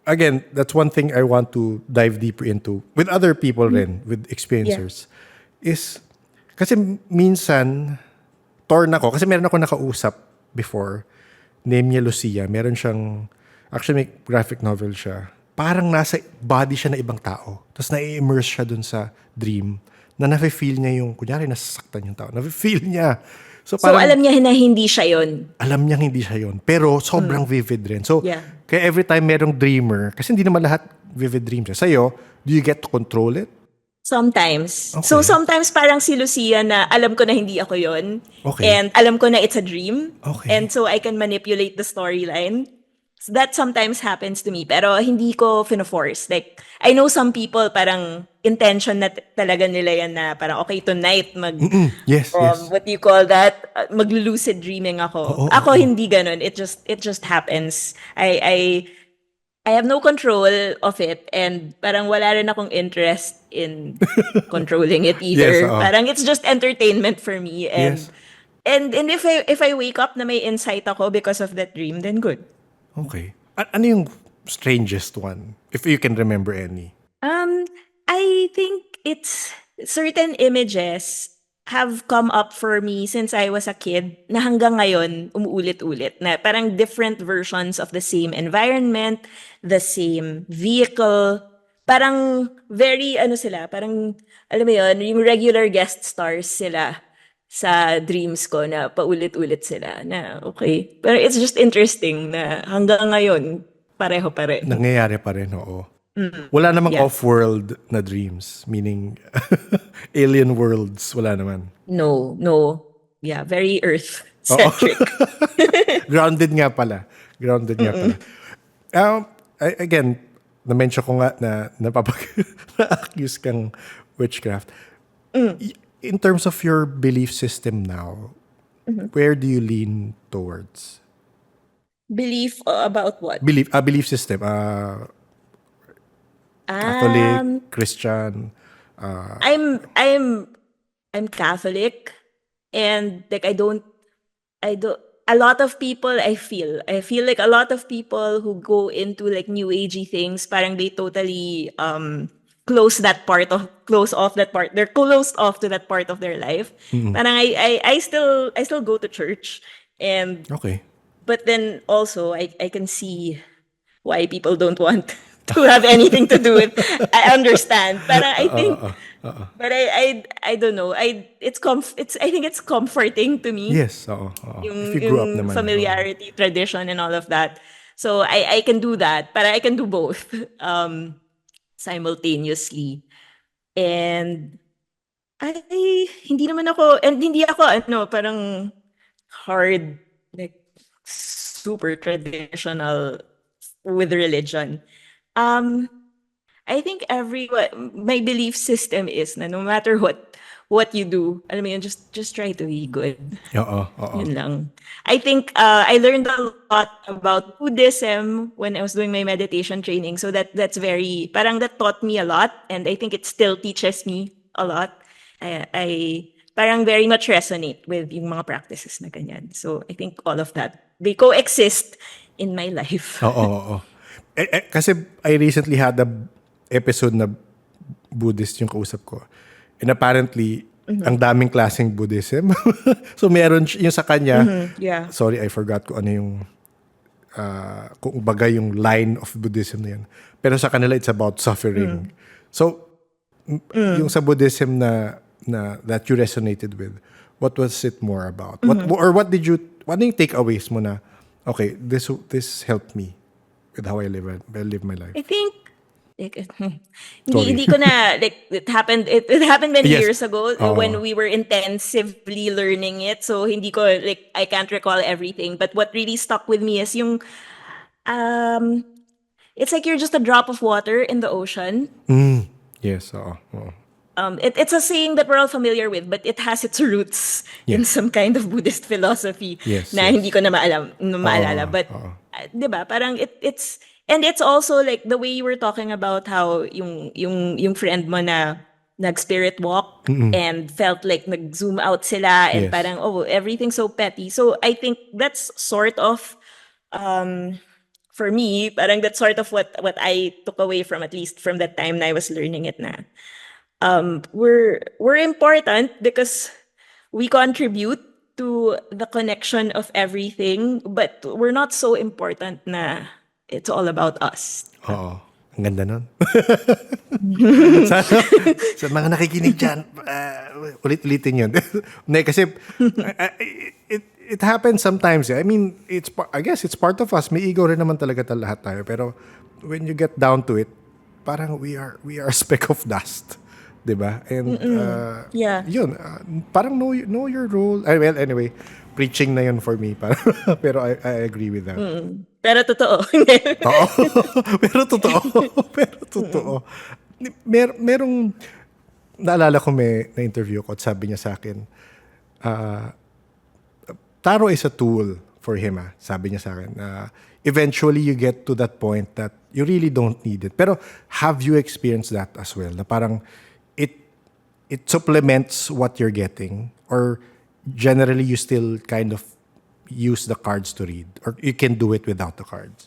again, that's one thing I want to dive deeper into with other people rin, with experiencers, is, kasi minsan, torn ako, kasi meron ako nakausap before, name niya Lucia, meron siyang, actually may graphic novel siya, parang nasa body siya na ibang tao, tapos na-immerse siya dun sa dream, na nafe-feel niya yung, kunyari nasasaktan yung tao, nafe-feel niya. So, So parang, alam niya na hindi siya yon. alam niyang hindi siya yon, pero sobrang vivid rin. So, Yeah. kaya every time merong dreamer, kasi hindi naman lahat vivid dreams. Sa'yo, do you get to control it? Sometimes. Okay. So sometimes parang si Lucia na alam ko na hindi ako yon. Okay. And alam ko na it's a dream. Okay. And so I can manipulate the storyline. So that sometimes happens to me. Pero hindi ko fino-force. Like, I know some people parang intention na talaga nila yan na parang okay, tonight Yes, yes. what do you call that? Mag-lucid dreaming ako. Ako hindi ganun. It just happens. I have no control of it, and parang wala rin akong interest in controlling it either. Yes, oo. Parang it's just entertainment for me, and Yes. and if I wake up na may insight ako because of that dream, then good. Okay. Ano yung strangest one? If you can remember any. I think it's certain images have come up for me since I was a kid na hanggang ngayon umuulit-ulit na parang different versions of the same environment, the same vehicle, parang very sila, parang alam mo yun, yung regular guest stars sila sa dreams ko na paulit-ulit sila na okay. Pero it's just interesting na hanggang ngayon pareho pa rin. Nangyayari pa rin, oo. Wala namang Yeah. off-world na dreams. Meaning, alien worlds. Wala naman. No. Yeah, very earth-centric. Grounded nga pala. Again, na-mention ko nga na na-accuse kang witchcraft. In terms of your belief system now, where do you lean towards? Belief about what? Belief system. Catholic, Christian. I'm Catholic, and like I don't a lot of people I feel like a lot of people who go into like new agey things parang they totally close off that part. They're closed off to that part of their life. Parang I still go to church, and Okay. but then also I can see why people don't want to have anything to do with. I understand, but I think, but I don't know. I think it's comforting to me. Yes, oo. If you grew up naman. Familiarity, tradition, and all of that. So I can do that, but I can do both simultaneously. And hindi ako parang hard, like super traditional with religion. I think my belief system is na no matter what you do, alam mo yun, just try to be good. Oo. Yun lang. I think I learned a lot about Buddhism when I was doing my meditation training. So that's very, parang that taught me a lot, and I think it still teaches me a lot. I parang very much resonate with yung mga practices na ganyan. So I think all of that, they coexist in my life. Oo. Kasi I recently had a episode na Buddhist yung kausap ko. And apparently, ang daming klaseng Buddhism. So meron yung sa kanya, Yeah. sorry, I forgot kung ano yung kung baga yung line of Buddhism na yun. Pero sa kanila, it's about suffering. So, yung sa Buddhism na that you resonated with, what was it more about? What yung takeaways mo na, okay, this helped me with how I live my life? I think like, Sorry. hindi ko na like it happened many Yes. years ago when we were intensively learning it, so hindi ko like I can't recall everything, but what really stuck with me is yung um it's like you're just a drop of water in the ocean. Yes, oo. It's a saying that we're all familiar with, but it has its roots in Yes. some kind of Buddhist philosophy Yes, na yes. hindi ko na maalala. But, di ba, parang and it's also like the way you were talking about how yung friend mo na nag-spirit walk and felt like nag-zoom out sila and Yes. parang, oh, everything's so petty. So I think that's sort of, for me, parang that's sort of what I took away from, at least from that time na I was learning it na. We're important because we contribute to the connection of everything, but we're not so important na it's all about us. Oo. Ang ganda nun. sa, sa mga nakikinig dyan, ulit-ulitin yun. Hindi, kasi it happens sometimes. I mean, I guess it's part of us. May ego rin naman talaga lahat tayo. Pero when you get down to it, parang we are a speck of dust. Diba? And Yeah. yun, parang know your role. Well, anyway, preaching na yun for me. Pero I agree with that. Pero totoo. Oo. Pero totoo. Merong, naalala ko may na-interview ko at sabi niya sa akin, Taro is a tool for him. Sabi niya sa akin, eventually you get to that point that you really don't need it. Pero have you experienced that as well? Na parang it supplements what you're getting, or generally you still kind of use the cards to read, or you can do it without the cards?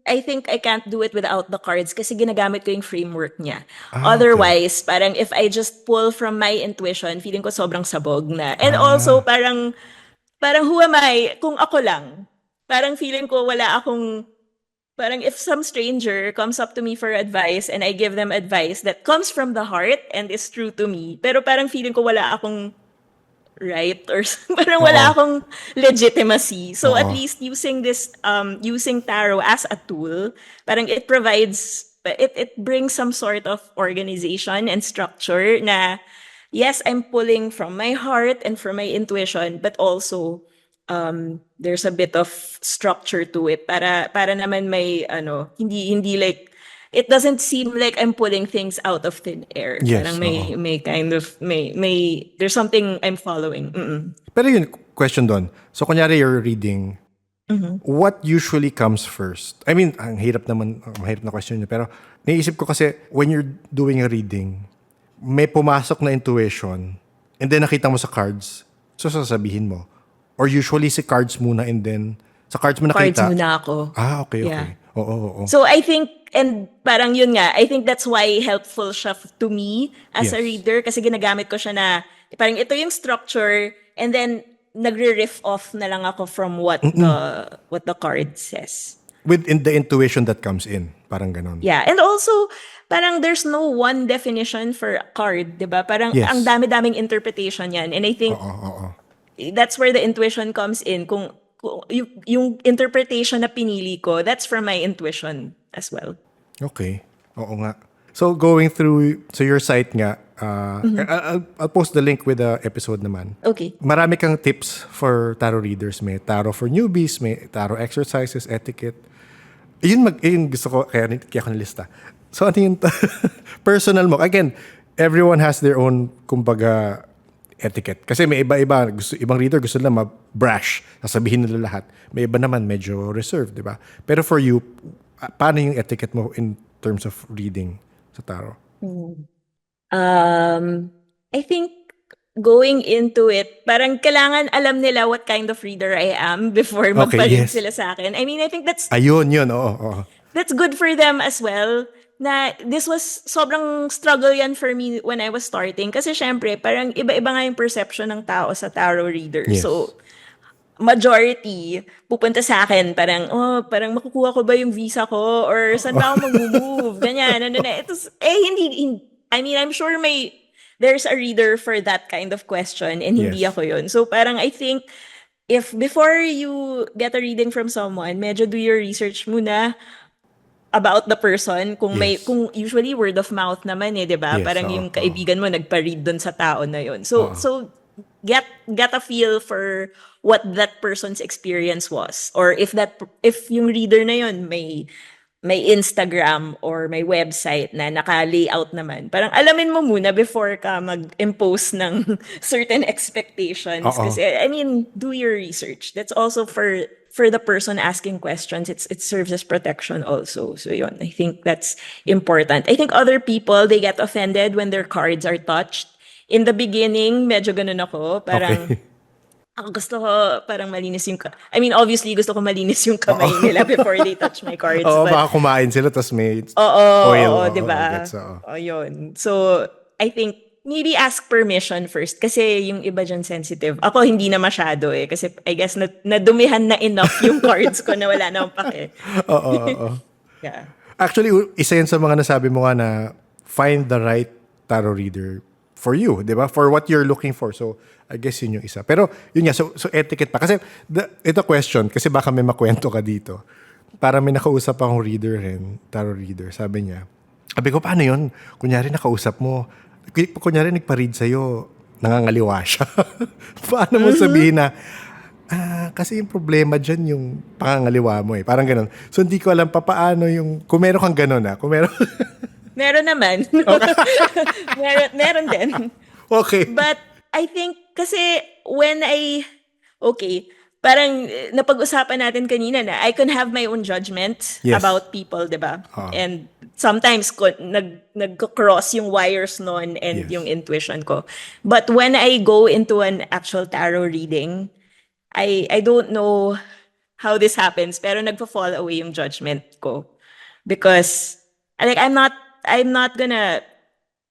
I think I can't do it without the cards kasi ginagamit ko yung framework niya. Okay. Otherwise, parang if I just pull from my intuition, feeling ko sobrang sabog na. And also, parang who am I kung ako lang? Parang feeling ko wala akong, parang if some stranger comes up to me for advice and I give them advice that comes from the heart and is true to me, pero parang feeling ko wala akong right, or parang wala akong legitimacy. So at least using this using tarot as a tool, parang it brings some sort of organization and structure na yes, I'm pulling from my heart and from my intuition, but also there's a bit of structure to it para naman may hindi like it doesn't seem like I'm pulling things out of thin air. Yes, Parang may kind of may there's something I'm following. Pero yun, question doon. So, kunyari you're reading, what usually comes first? I mean, ang hirap na question niya. Pero, naisip ko kasi, when you're doing a reading, may pumasok na intuition, and then nakita mo sa cards, so sasabihin mo. Or usually, si cards muna, and then, sa cards mo nakita. Cards muna ako. Okay. Yeah. Oo. So I think, and parang yun nga, I think that's why helpful siya to me as a Yes. reader kasi ginagamit ko siya na parang ito yung structure and then nagre-riff off na lang ako from what the card says. With the intuition that comes in. Parang ganon. Yeah, and also parang there's no one definition for a card, 'di ba? Parang Yes. ang dami-daming interpretation yan, and I think Oo. that's where the intuition comes in. Kung yung interpretation na pinili ko, that's from my intuition as well. Okay. Oo nga. So, going through, your site nga, I'll post the link with the episode naman. Okay. Marami kang tips for tarot readers. May tarot for newbies, may tarot exercises, etiquette. Yun gusto ko, kaya ko nilista. So, ano yung personal mo? Again, everyone has their own, kumbaga, etiquette. Kasi may iba-iba, ibang reader gusto nila ma-brash, sasabihin nila lahat. May iba naman medyo reserved, di ba? Pero for you, paano yung etiquette mo in terms of reading sa tarot? I think going into it, parang kailangan alam nila what kind of reader I am before magpalit yes. sila sa akin. I mean, I think that's Ayun, yun, oo. that's good for them as well. Na this was sobrang struggle yan for me when I was starting. Kasi syempre, parang iba-iba nga yung perception ng tao sa tarot reader. Yes. So, majority pupunta sa akin parang, oh, parang makukuha ko ba yung visa ko? Or saan ba ako mag-move? Ganyan, ano na. Ito, I mean, I'm sure there's a reader for that kind of question and hindi Yes. ako yun. So parang I think if before you get a reading from someone, medyo do your research muna about the person. Yes. Kung usually word of mouth naman eh, 'di ba? Yes. Parang Oo. yung Oo. kaibigan mo nagpa-read doon sa tao na yun. So Oo. so get a feel for what that person's experience was, or if yung reader na yun may Instagram or may website na naka-layout naman. Parang alamin mo muna before ka mag-impose ng certain expectations. Oo. Kasi, I mean, do your research. That's also for the person asking questions. It serves as protection also. So yun, I think that's important. I think other people, they get offended when their cards are touched. In the beginning, medyo ganun ako. Parang, Okay. ako gusto ko parang malinis yung I mean, obviously gusto ko malinis yung Oo. kamay nila before they touch my cards. Oo, But baka kumain sila tapos may oo, oil. oo, Oo, 'di ba? gets. Oo. O yun. So, I think maybe ask permission first kasi yung iba dyan sensitive. Ako hindi na masyado eh kasi I guess nadumihan na enough yung cards ko na wala na akong pake. Oo, oo. Yeah. Actually, isa yan sa mga nasabi mo nga na find the right tarot reader for you, di ba? For what you're looking for. So, I guess yun yung isa. Pero, yun nga, so etiquette pa. Kasi, ito question, kasi baka may makwento ka dito. Para may nakausap akong reader rin, tarot reader. Sabi niya, sabi ko, paano yun? Kunyari, nakausap mo. Kunyari, nagpa-read sa'yo, nangangaliwa siya. Paano mo sabihin na, kasi yung problema dyan yung pangangaliwa mo eh. Parang ganun. So, hindi ko alam pa paano yung, kung meron kang ganun kung meron. Meron naman. meron din. Okay. But I think kasi parang napag-usapan natin kanina na I can have my own judgment Yes. about people, 'di ba? And sometimes nag-cross yung wires noon and Yes. yung intuition ko. But when I go into an actual tarot reading, I don't know how this happens, pero nagpo-fall away yung judgment ko. Because like I'm not gonna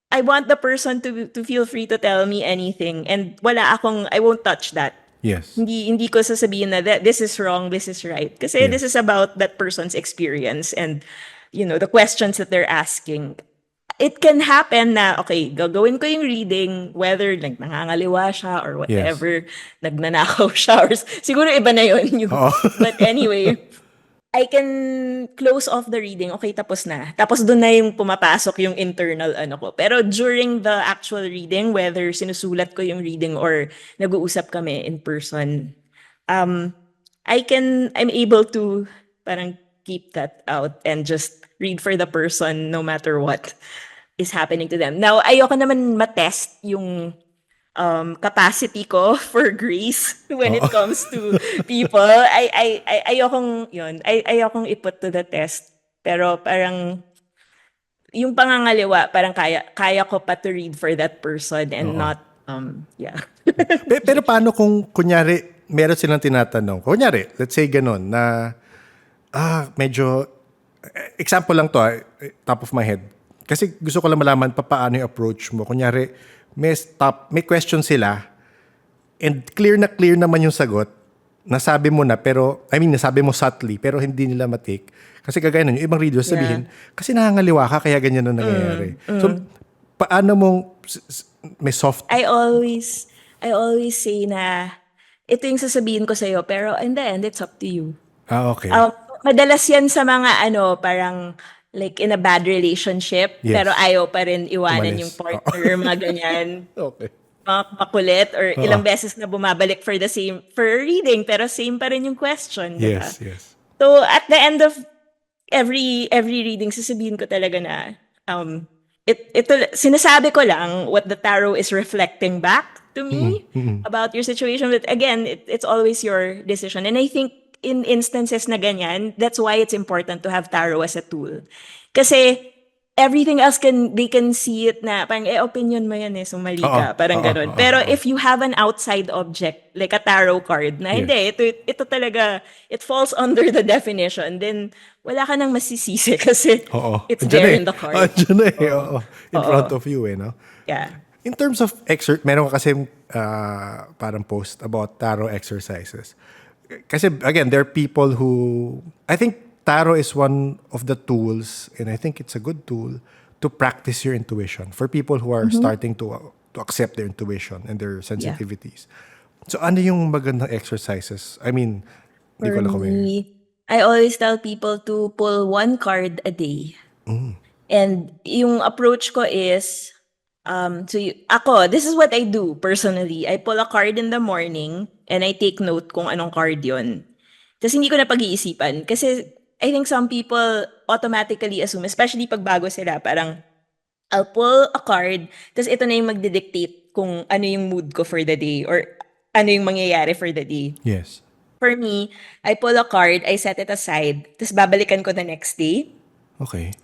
I want the person to feel free to tell me anything, and I won't touch that. Yes. Hindi ko sasabihin na this is wrong, this is right. Kasi Yes. this is about that person's experience and the questions that they're asking. It can happen na, okay, gagawin ko yung reading, whether like nangangaliwa siya or whatever, nagnanakaw siya, or siguro iba na yun. Oo. But anyway, I can close off the reading. Okay, tapos na. Tapos doon na yung pumapasok yung internal ko. Pero during the actual reading, whether sinusulat ko yung reading or nag-uusap kami in person, I'm able to parang keep that out and just read for the person no matter what is happening to them. Now, ayoko naman matest yung capacity ko for grace when it comes to people. Ayokong iput to the test. Pero parang yung pangangaliwa, parang kaya ko pa to read for that person and not yeah. Pero paano kung kunyari meron silang tinatanong? Kunyari, let's say ganun na medyo example lang to, top of my head. Kasi gusto ko lang malaman paano yung approach mo. Kunyari, may question sila and clear naman yung sagot. Nasabi mo na nasabi mo subtly pero hindi nila matake. Kasi kagaya nun, yung ibang readers sabihin, kasi nangangaliwa ka kaya ganyan na nangyayari. So, paano mong may soft... I always say na ito yung sasabihin ko sa'yo, pero in the end, it's up to you. Okay. Madalas yan sa mga parang like in a bad relationship, Yes. pero ayaw pa rin iwanan Umalis. yung partner, mga ganyan. Okay. Mga makulit or ilang beses na bumabalik for reading, pero same pa rin yung question. Diba? Yes, yes. So at the end of every reading, sasabihin ko talaga na ito sinasabi ko lang what the tarot is reflecting back to me about your situation. But again, it's always your decision. And I think in instances na ganyan, that's why it's important to have tarot as a tool. Kasi everything else they can see it na parang opinion mo yan so mali Oo, ka, parang oo, ganun. oo, Pero oo. if you have an outside object like a tarot card na Yes. hindi ito talaga it falls under the definition, then wala ka nang masisisi kasi Oo. it's Andiyan na there eh. in the card. Andiyan na eh. Oo. Oo. In Oo. front of you eh, no? Yeah. In terms of excerpt, meron ka kasi parang post about tarot exercises. Kasi again, there are people who, I think tarot is one of the tools, and I think it's a good tool to practice your intuition for people who are starting to accept their intuition and their sensitivities. So ano yung magandang exercises? I mean, hindi ko For alam kung may... me, I always tell people to pull one card a day. And yung approach ko is, this is what I do personally. I pull a card in the morning and I take note kung anong card yun. Tapos hindi ko na pag-iisipan. Kasi I think some people automatically assume, especially pag bago sila, parang I'll pull a card, tapos ito na yung magdidictate kung ano yung mood ko for the day or ano yung mangyayari for the day. Yes. For me, I pull a card, I set it aside, tapos babalikan ko the next day. Okay.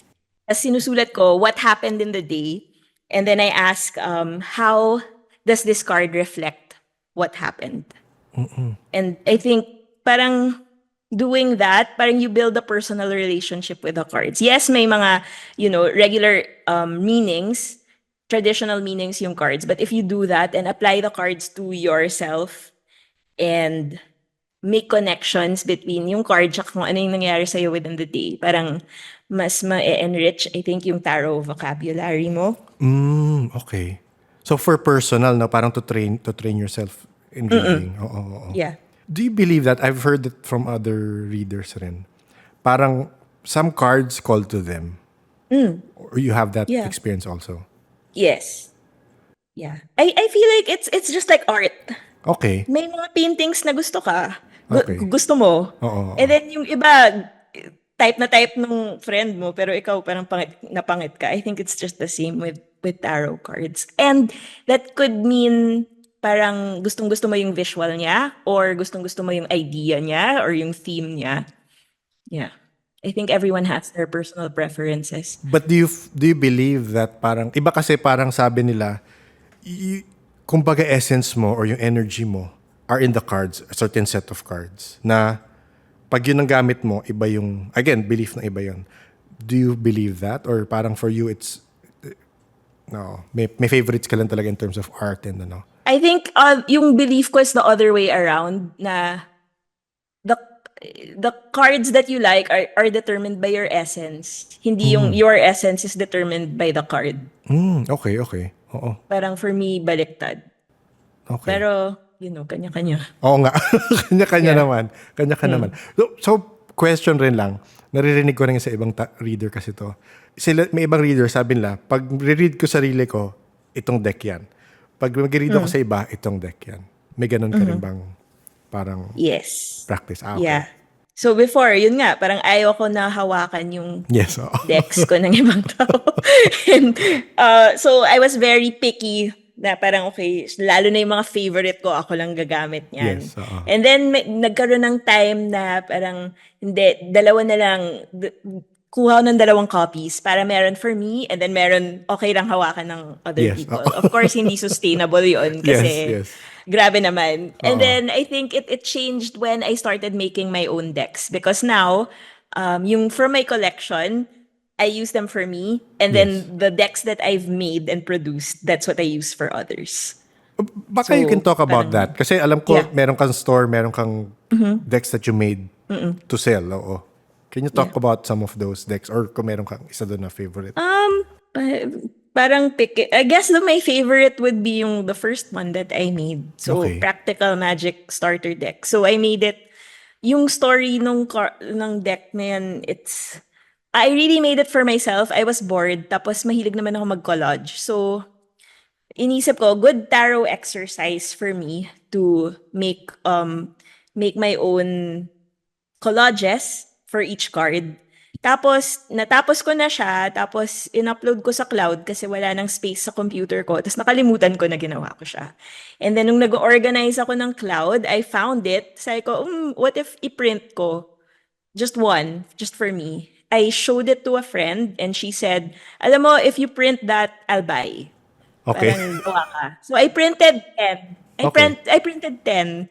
Tapos sinusulat ko what happened in the day, and then I ask, how does this card reflect what happened? And I think parang doing that, parang you build a personal relationship with the cards. Yes, may mga, regular meanings, traditional meanings yung cards, but if you do that and apply the cards to yourself and make connections between yung card at kung ano yung nangyari sa'yo within the day, parang mas ma-enrich, I think, yung tarot vocabulary mo. Okay. So for personal, no, parang to train yourself in reading. Oo. Yeah. Do you believe that? I've heard it from other readers rin. Parang some cards call to them. Or you have that Yeah. experience also. Yes. Yeah. I feel like it's just like art. Okay. May mga paintings na gusto ka. Okay. Gusto mo. Oo. And then yung iba, type nung friend mo, pero ikaw parang pangit ka. I think it's just the same with tarot cards. And that could mean parang gustong-gusto mo yung visual niya or gustong-gusto mo yung idea niya or yung theme niya. Yeah. I think everyone has their personal preferences. But do you believe that parang, iba kasi parang sabi nila, kumbaga essence mo or yung energy mo are in the cards, a certain set of cards, na pag yun ang gamit mo, iba yung, again, belief na iba yun. Do you believe that? Or parang for you, it's, no, may favorites ka lang talaga in terms of art and ano? I think yung belief ko is the other way around, na the cards that you like are determined by your essence. Hindi yung your essence is determined by the card. Okay. Oo. Parang for me, baliktad. Okay. Pero, kanya-kanya. Oo nga. Kanya-kanya Yeah. naman. Kanya-kanya naman. So, question rin lang. Naririnig ko rin sa ibang reader kasi to. May ibang reader, sabi nila, pag re-read ko sarili ko, itong deck yan. Pag mag-read ako sa iba, itong deck yan. May ganun ka rin bang parang Yes. practice? Okay. Yeah. So before, yun nga, parang ayaw ko na hawakan yung Yes. Oo. decks ko ng ibang tao. And so I was very picky na parang okay, lalo na yung mga favorite ko, ako lang gagamit niyan. Yes, oo. And then nagkaroon ng time na parang hindi, dalawa na lang, kuha ko ng 2 copies para meron for me and then meron okay lang hawakan ng other Yes, people. oo. Of course, hindi sustainable yun kasi Yes. grabe naman. And Oo. then I think it changed when I started making my own decks because now, yung from my collection, I use them for me. And then the decks that I've made and produced, that's what I use for others. Baka So, you can talk about that. Kasi alam ko, Yeah. meron kang store, meron kang decks that you made to sell. Oo. Can you talk about some of those decks? Or kung meron kang isa doon na favorite? Parang pick. I guess my favorite would be the first one that I made. So, Okay. Practical Magic Starter Deck. So, I made it. Yung story ng deck na yan, I really made it for myself. I was bored. Tapos, mahilig naman ako mag-collage. So, inisip ko, good tarot exercise for me to make my own collages for each card. Tapos, natapos ko na siya. Tapos, in-upload ko sa cloud kasi wala nang space sa computer ko. Tapos, nakalimutan ko na ginawa ko siya. And then, nung nag-organize ako ng cloud, I found it. Sabi ko, what if i-print ko? Just one, just for me. I showed it to a friend and she said, alam mo, if you print that, I'll buy. Okay. Parang gawa ka. So I printed 10. Okay. I printed 10.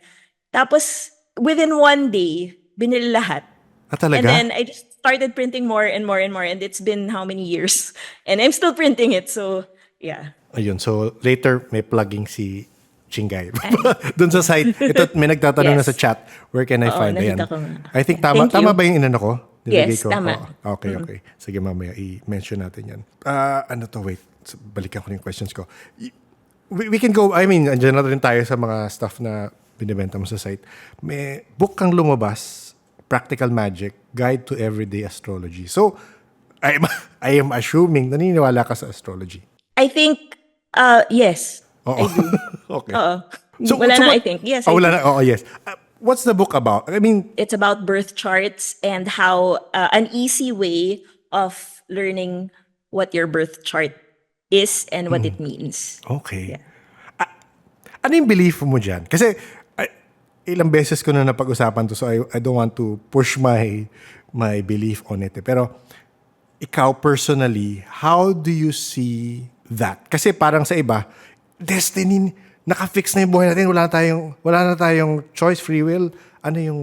Tapos within one day, binili lahat. Ah, And talaga? then I just started printing more and more and more and it's been how many years? And I'm still printing it. So, yeah. Ayun. So, later, may plugging si Chingay. Ay, Doon sa site. Ito, may nagtatanong na sa yes. chat, where can I Oo, find? Ayan. nakita ko nga. I think tama, Thank you. tama ba yung inano ko? Nilagay Yes, ko? tama. Oo. Okay, okay. Sige, mamaya i-mention natin yan. Ano to, wait. Balikan ko na yung questions ko. We can go, I mean, andyan na rin tayo sa mga stuff na binibenta mo sa site. May book kang lumabas, Practical Magic, Guide to Everyday Astrology. So, I am assuming naniniwala ka sa astrology. I think, yes. Oo. I do. Okay. Oo. Wala na, I think. Yes, I wala do. na. Oo, yes. What's the book about? I mean, It's about birth charts and how an easy way of learning what your birth chart is and what it means. okay. Yeah. Ano yung belief mo dyan? Kasi ilang beses ko na napag-usapan to, so I don't want to push my belief on it. Pero ikaw personally, how do you see that? Kasi parang sa iba, destiny, naka-fix na yung buhay natin, wala na tayong choice, free will. Ano yung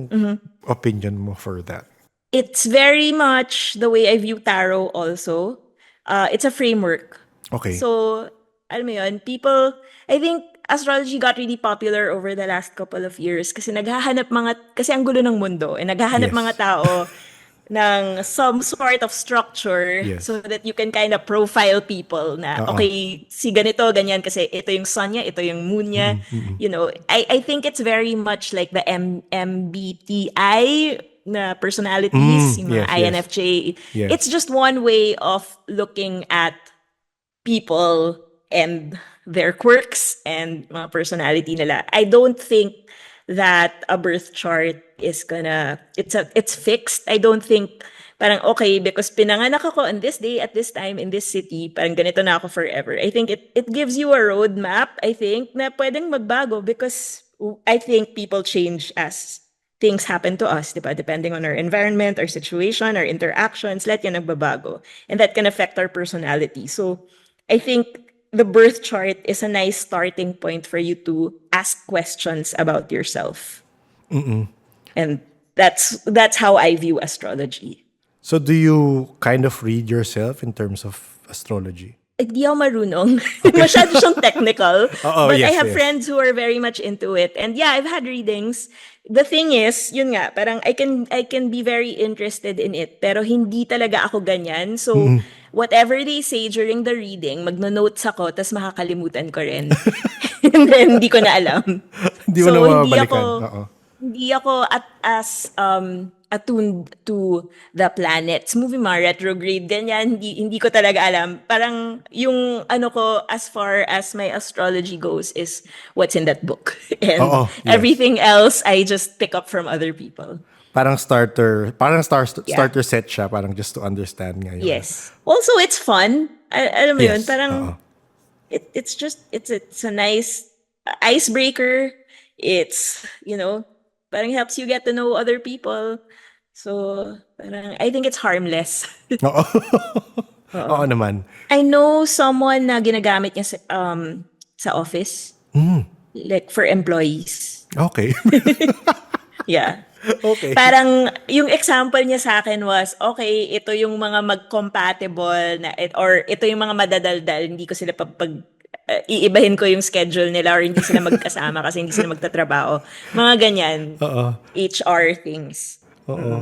opinion mo for that? It's very much the way I view tarot also. It's a framework. Okay. So, alam mo yun, people, I think astrology got really popular over the last couple of years kasi kasi ang gulo ng mundo, naghahanap Yes. mga tao ng some sort of structure Yes. so that you can kind of profile people na, Oo. okay, si ganito, ganyan, kasi ito yung sun niya, ito yung moon niya. You know, I think it's very much like the MBTI na personalities, yung mga yes, yes. INFJ. Yes. It's just one way of looking at people and their quirks and mga personality nila. I don't think that a birth chart is it's fixed. I don't think parang okay because pinanganak ako on this day at this time in this city, parang ganito na ako forever. I think it gives you a roadmap, I think, na pwedeng magbago because I think people change as things happen to us, diba? Depending on our environment, our situation, our interactions, lahat yan nagbabago. And that can affect our personality. So, I think the birth chart is a nice starting point for you to ask questions about yourself. And that's how I view astrology. So do you kind of read yourself in terms of astrology? Di ako marunong. Masyado siyang technical. Oo, But yes, I have yes. friends who are very much into it. And yeah, I've had readings. The thing is, yun nga, parang I can be very interested in it. Pero hindi talaga ako ganyan. So, whatever they say during the reading, magno-notes ako, tas makakalimutan ko rin. And then, hindi ko na alam. Hindi mo na mababalikan. Oo. Hindi ako as attuned to the planets. Moving mga retrograde, ganyan, hindi ko talaga alam. Parang yung ano ko as far as my astrology goes is what's in that book. And Oo, yes. everything else I just pick up from other people. Parang starter set siya, parang just to understand nga yun. Yes. Also, it's fun. Alam mo yun, Yes, parang oo. it's a nice icebreaker. It's, parang helps you get to know other people. So, parang, I think it's harmless. Oo. Oo naman. I know someone na ginagamit niya sa office. Like, for employees. Okay. Yeah. Okay. Parang, yung example niya sa akin was, okay, ito yung mga mag-compatible or ito yung mga madadaldal, hindi ko sila iibahin ko yung schedule nila or hindi sila magkasama kasi hindi sila magtatrabaho. Mga ganyan. Oo. HR things. Oo.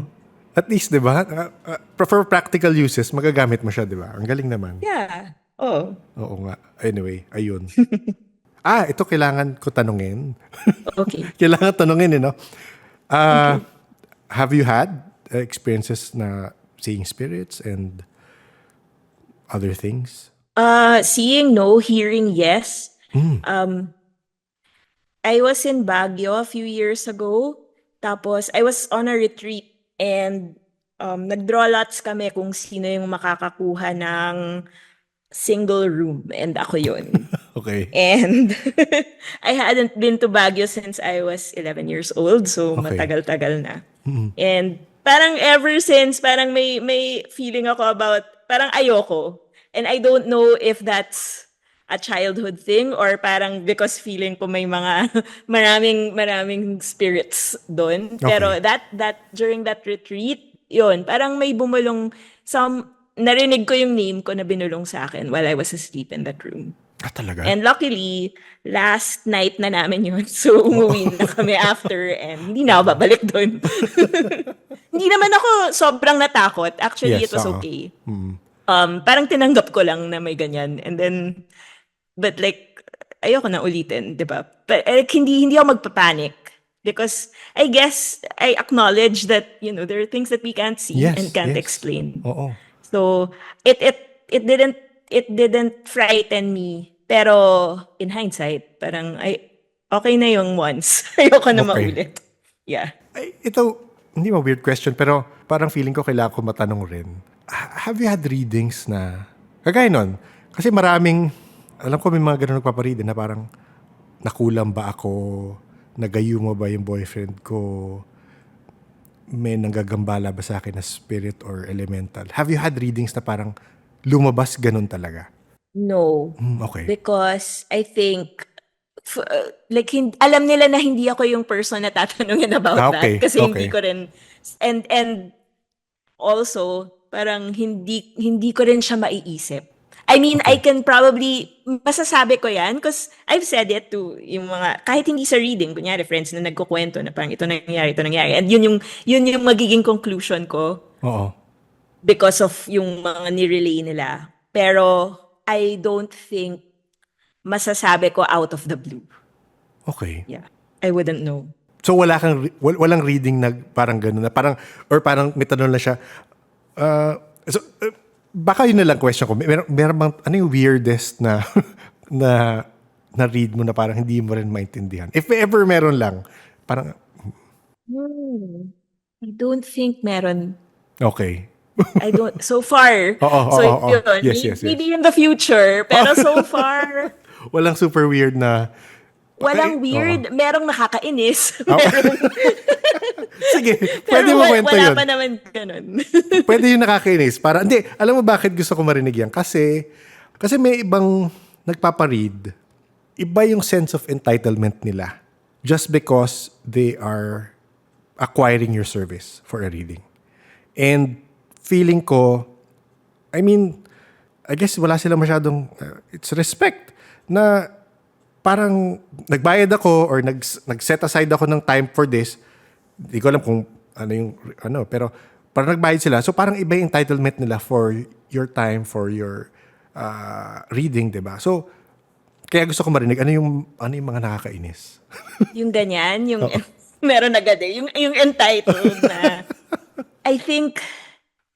At least, di ba? For practical uses, magagamit mo siya, di ba? Ang galing naman. Yeah. Oh. Oo nga. Anyway, ayun. Ito kailangan ko tanungin. Okay. Kailangan tanungin, no? Have you had experiences na seeing spirits and other things? Seeing no, hearing yes. I was in Baguio a few years ago. Tapos, I was on a retreat and nag-draw lots kami kung sino yung makakakuha ng single room. And ako yun. Okay. And I hadn't been to Baguio since I was 11 years old. So, Okay. matagal-tagal na. And parang ever since, parang may feeling ako about, parang ayoko. And I don't know if that's a childhood thing or parang because feeling ko may mga maraming spirits doon. Okay. Pero that during that retreat, yun, parang may bumulong narinig ko yung name ko na binulong sa akin while I was asleep in that room. Ah, talaga? And luckily, last night na namin yun. So, umuwi na kami after and hindi na ako babalik doon. Hindi naman ako sobrang natakot. Actually, Yes, it was oo. okay. Parang tinanggap ko lang na may ganyan. And then, but like, ayoko na ulitin, di ba? But like, hindi ako magpapanik. Because I guess I acknowledge that, there are things that we can't see Yes, and can't yes. explain. Oo. So it didn't frighten me. Pero in hindsight, parang okay na yung once. Ayoko na Okay. maulit. Yeah. Ay, ito, hindi mo weird question, pero parang feeling ko kailangan ko matanong rin. Have you had readings na, kagaya nun, kasi alam ko may mga ganun nagpaparida na parang, nakulang ba ako, nagayuma ba yung boyfriend ko, may nanggagambala ba sa akin na spirit or elemental? Have you had readings na parang lumabas ganun talaga? No. Okay. Because I think like alam nila na hindi ako yung person na tatanungin about Okay, that kasi hindi okay. ko rin and also parang hindi ko rin siya maiisip. I mean, I can probably masasabi ko yan because I've said it to yung mga kahit hindi sa reading, kunyari friends na nagkukwento na parang ito nangyari and yun yung magiging conclusion ko Oo. because of yung mga nirelay nila. Pero I don't think masasabi ko out of the blue. Okay. Yeah. I wouldn't know. So walang reading na parang gano'n na parang or parang may tanong na siya. Baka yun na lang question ko. Meron bang ano yung weirdest na na read mo na parang hindi mo rin maintindihan? If ever meron lang, parang I don't think meron. okay. I don't so far. Oo, So oo. yun, Yes. maybe in the future, pero so far Walang super weird na walang Ay, weird. Merong nakakainis. Oo. Meron, sige, pero pwede mo kwento wala yun. pa naman ganun. Pwede yung nakakainis. Hindi, alam mo bakit gusto ko marinig yan? Kasi may ibang nagpaparead, iba yung sense of entitlement nila just because they are acquiring your service for a reading. And feeling ko, I guess wala sila masyadong, it's respect na parang nagbayad ako or nag-set aside ako ng time for this. Hindi ko alam kung pero parang nagbayad sila. So parang iba yung entitlement nila for your time, for your reading, diba? So, kaya gusto ko marinig, ano yung mga nakakainis? Yung ganyan, yung meron agad yung entitled na I think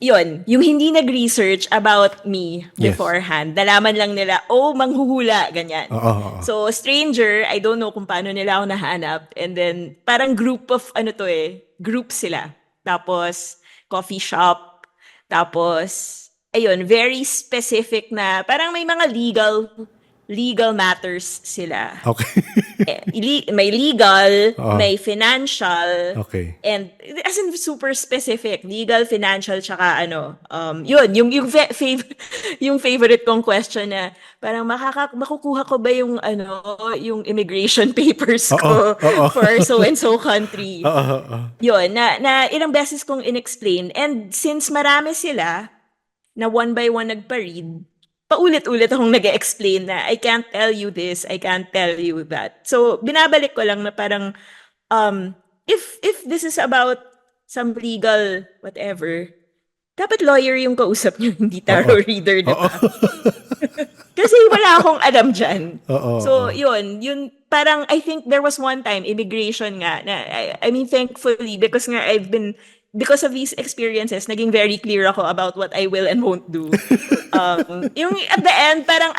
yun, yung hindi nag-research about me Yes. beforehand, nalaman lang nila, manghuhula, ganyan. Oo. So, stranger, I don't know kung paano nila ako nahanap. And then, parang group group sila. Tapos, coffee shop. Tapos, ayun, very specific na, parang may mga legal matters sila. Okay. May legal, Oo. may financial, Okay. and as in super specific, legal, financial, tsaka yun, yung favorite kong question na parang makukuha ko ba yung immigration papers ko Oo. for so and so country. Oo. Yun, na ilang beses kong inexplain. And since marami sila, na one by one nagpa-read, paulit-ulit akong nag-explain na I can't tell you this, I can't tell you that. So, binabalik ko lang na parang, if this is about some legal whatever, dapat lawyer yung kausap niyo, hindi tarot reader, di ba? Kasi wala akong alam dyan. Oo. So, yun, parang, I think there was one time, immigration nga, na, I mean, thankfully, because of these experiences, naging very clear ako about what I will and won't do. Yung at the end, parang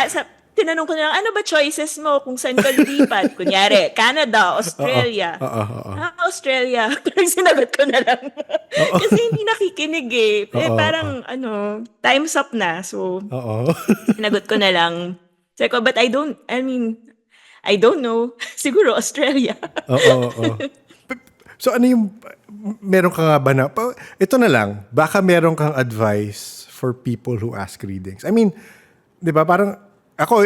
tinanong ko na lang, ano ba choices mo kung saan ka lilipat? Kunyari, Canada, Australia. Australia. Parang sinagot ko na lang. Kasi hindi nakikinig eh. Parang, time's up na. So, sinagot ko na lang. Sabi ko, but I don't know. Siguro Australia. Oo. So ano yung, meron ka nga ba na, ito na lang, baka meron kang advice for people who ask readings. I mean, di ba, parang, ako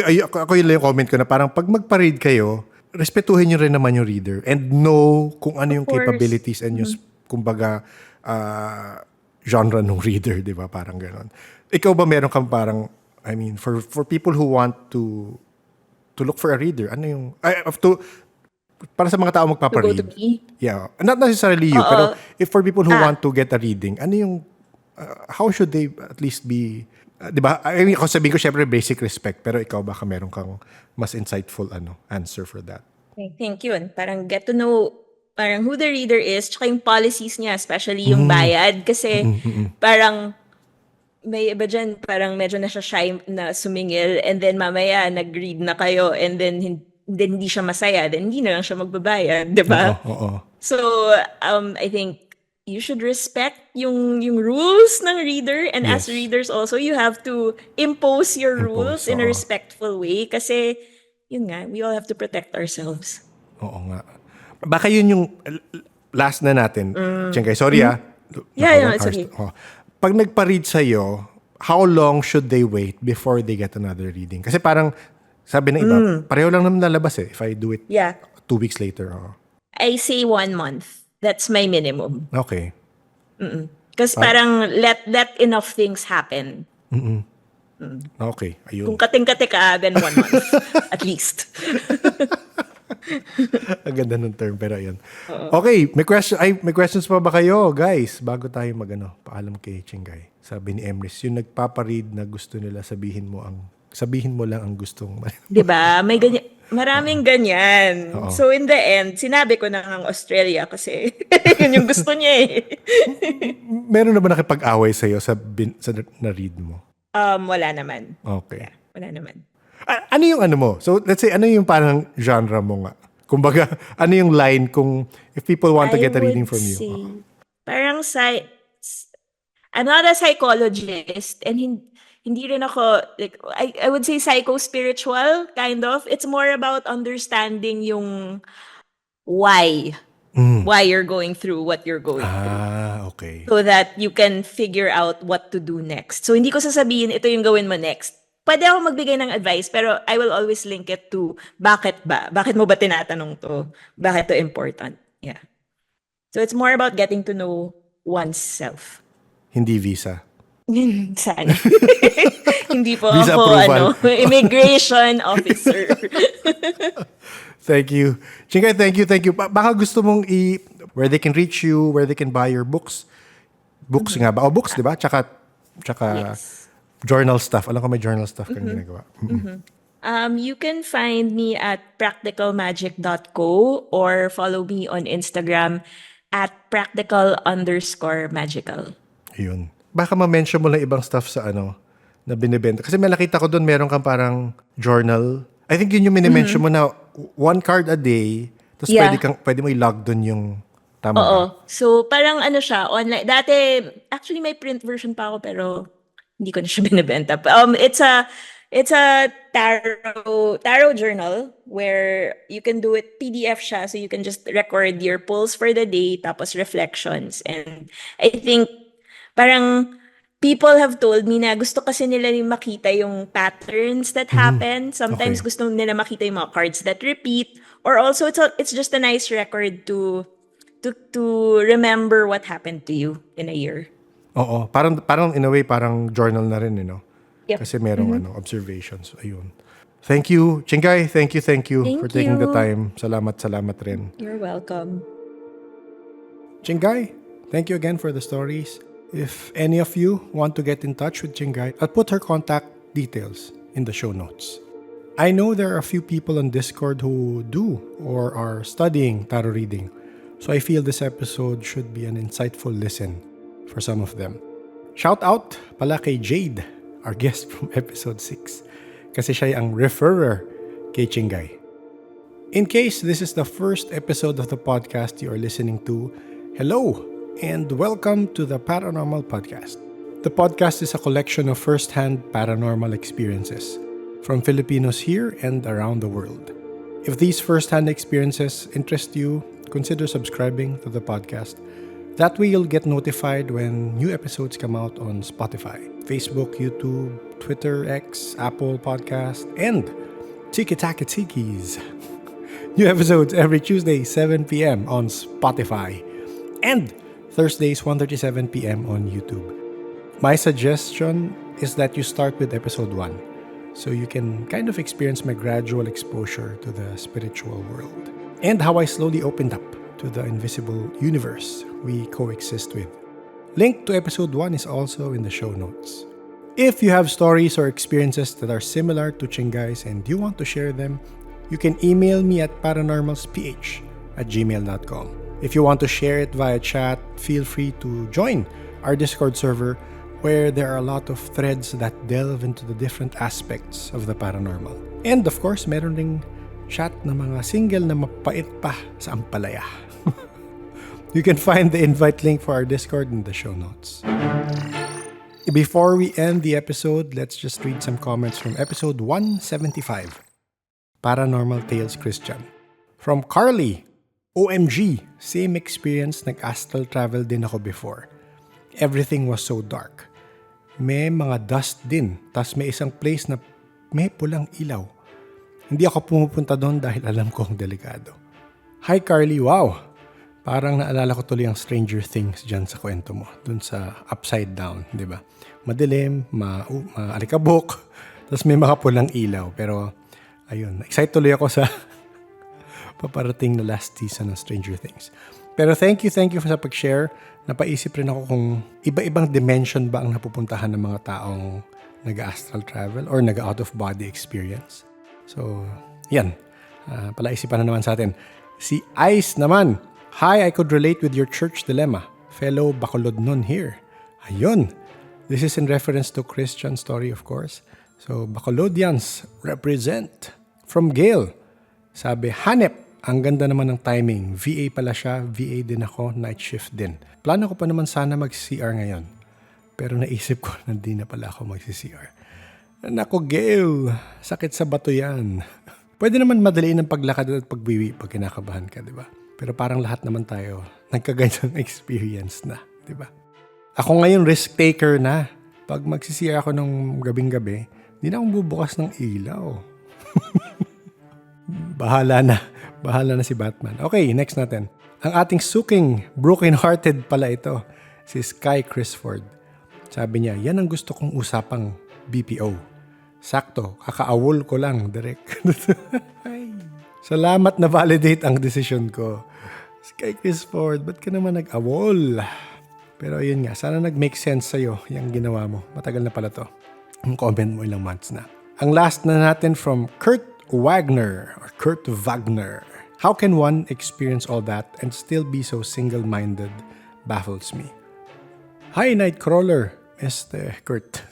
yun lang yung comment ko na parang pag magpa-read kayo, respetuhin nyo rin naman yung reader and know kung ano yung course. capabilities and yung, kumbaga, genre ng reader, di ba? Parang gano'n. Ikaw ba meron kang parang, I mean, for people who want to look for a reader, ano yung, para sa mga tao To go to magpaparead. me. Yeah, not necessarily you, pero if for people who want to get a reading, ano yung, how should they at least be, di ba? I mean, ako sabihin ko syempre basic respect, pero ikaw baka meron kang mas insightful answer for that. I think yun, parang get to know parang who the reader is, tsaka yung policies niya, especially yung bayad. Kasi parang may iba dyan, parang medyo na siya shy na sumingil and then mamaya nag-read na kayo and then hindi siya masaya, then hindi na lang siya magbabayad, di ba? Oo. So, I think you should respect yung rules ng reader, and as Yes. readers also, you have to impose your rules in a oo. respectful way kasi yun nga, we all have to protect ourselves. Oo nga. Baka yun yung last na natin. Chengay, sorry Yeah, Naka 1 it's hour. okay. Pag nagpa-read sa'yo, how long should they wait before they get another reading? Kasi parang, sabi ng iba, pareho lang naman lalabas if I do it Yeah. 2 weeks later. I say 1 month. That's my minimum. Okay. Because parang let enough things happen. Okay. Ayun. Kung kating-kate ka, then 1 month. At least. Ang ganda ng term, pero ayun. Okay, may questions pa ba kayo, guys? Bago tayo paalam kay Chingay. Sabi ni Emrys, yung nagpaparead na gusto nila sabihin mo lang ang gustong. 'Di ba? May ganyan, maraming ganyan. So in the end, sinabi ko na ang Australia kasi yun yung gusto niya eh. Meron na ba nakipag-away sa'yo sa na-read mo? Wala naman. Okay. Wala naman. Ano yung mo? So, let's say, ano yung parang genre mo nga? Kumbaga, ano yung line kung if people want to get a reading from you? Parang I'm not a psychologist and hindi rin ako, like, I would say psycho-spiritual, kind of. It's more about understanding yung why you're going through what you're going through. Okay. So that you can figure out what to do next. So hindi ko sasabihin, ito yung gawin mo next. Pwede ako magbigay ng advice, pero I will always link it to bakit ba? Bakit mo ba tinatanong to? Bakit to important? Yeah. So it's more about getting to know oneself. Hindi visa. Sana. Hindi po Visa ako approval. immigration officer. Thank you. Chingay, thank you. Baka gusto mong where they can reach you, where they can buy your books. Books nga ba? O books, di ba? Tsaka Yes. journal stuff. Alam ko may journal stuff kang ginagawa. You can find me at practicalmagic.co or follow me on Instagram at practical_magical. Ayun. Baka ma-mention mo lang ibang stuff sa na binibenta. Kasi may nakita ko doon, meron kang parang journal. I think yun yung minimension mo na 1 card a day, tapos Yeah. pwede mo i-log doon yung tama. Oo. So, parang siya, online. Dati, actually may print version pa ako, pero hindi ko na siya binibenta. It's a tarot journal where you can do it PDF siya, so you can just record your pulse for the day, tapos reflections. And I think, parang, people have told me na gusto kasi nila yung makita yung patterns that happen. Sometimes Okay. gusto nila makita yung mga cards that repeat. Or also, it's just a nice record to remember what happened to you in a year. Oo. Parang in a way, parang journal na rin, Yep. Kasi merong observations. Ayun. Thank you. Chingay, thank you Thank for taking the you. time. Salamat rin. You're welcome. Chingay, thank you again for the stories. If any of you want to get in touch with Chingay, I'll put her contact details in the show notes. I know there are a few people on Discord who do or are studying tarot reading, so I feel this episode should be an insightful listen for some of them. Shout out pala kay Jade, our guest from episode 6, kasi siya ang referrer kay Chingay. In case this is the first episode of the podcast you are listening to, hello and welcome to the Paranormal Podcast. The podcast is a collection of first-hand paranormal experiences from Filipinos here and around the world. If these first-hand experiences interest you, consider subscribing to the podcast. That way you'll get notified when new episodes come out on Spotify, Facebook, YouTube, Twitter, X, Apple Podcast, and Tiki Taka Tikis. New episodes every Tuesday, 7 p.m. on Spotify, and Thursdays, 1:37 p.m. on YouTube. My suggestion is that you start with episode 1, so you can kind of experience my gradual exposure to the spiritual world, and how I slowly opened up to the invisible universe we coexist with. Link to episode 1 is also in the show notes. If you have stories or experiences that are similar to Chingay's and you want to share them, you can email me at paranormalsph@gmail.com. If you want to share it via chat, feel free to join our Discord server where there are a lot of threads that delve into the different aspects of the paranormal. And of course, meron ding chat na mga single na mapait pa sa ampalaya. You can find the invite link for our Discord in the show notes. Before we end the episode, let's just read some comments from episode 175, Paranormal Tales Christian. From Carly, OMG, same experience, nag-astral travel din ako before. Everything was so dark. May mga dust din, tas may isang place na may pulang ilaw. Hindi ako pumupunta doon dahil alam ko ang delikado. Hi Carly, wow! Parang naalala ko tuloy ang Stranger Things dyan sa kwento mo. Dun sa upside down, di ba? Madilim, maalikabok, tapos may mga pulang ilaw. Pero, ayun, excited tuloy ako sa paparating na last season ng Stranger Things. Pero thank you sa pag-share. Napaisip rin ako kung iba-ibang dimension ba ang napupuntahan ng mga taong nag-astral travel or nag-out-of-body experience. So, yan. Palaisipan na naman sa atin. Si Ice naman. Hi, I could relate with your church dilemma. Fellow Bacolod nun here. Ayun. This is in reference to Christian story, of course. So, Bacolodians represent. From Gail. Sabi, Hanep. Ang ganda naman ng timing. VA pala siya. VA din ako. Night shift din. Plano ko pa naman sana mag-CR ngayon. Pero naisip ko na di na pala ako mag-CR. Nako, Gail. Sakit sa bato yan. Pwede naman madaliin ang paglakad at pagbiwi pag kinakabahan ka, di ba? Pero parang lahat naman tayo nagkaganyang experience na, di ba? Ako ngayon risk taker na. Pag magsisira ako ng gabing-gabi, hindi na akong bubukas ng ilaw. Bahala na si Batman. Okay, next natin. Ang ating suking broken-hearted pala ito, si Sky Crisford. Sabi niya, yan ang gusto kong usapang BPO. Sakto, kakaawol ko lang, direct. Salamat na validate ang decision ko. Sky Crisford, ba't ka naman nag-awol? Pero ayun nga, sana nag-make sense sa'yo yung ginawa mo. Matagal na pala to. Ang comment mo ilang months na. Ang last na natin from Kurt Wagner. How can one experience all that and still be so single-minded? Baffles me. Hi, Nightcrawler, Mr. Kurt.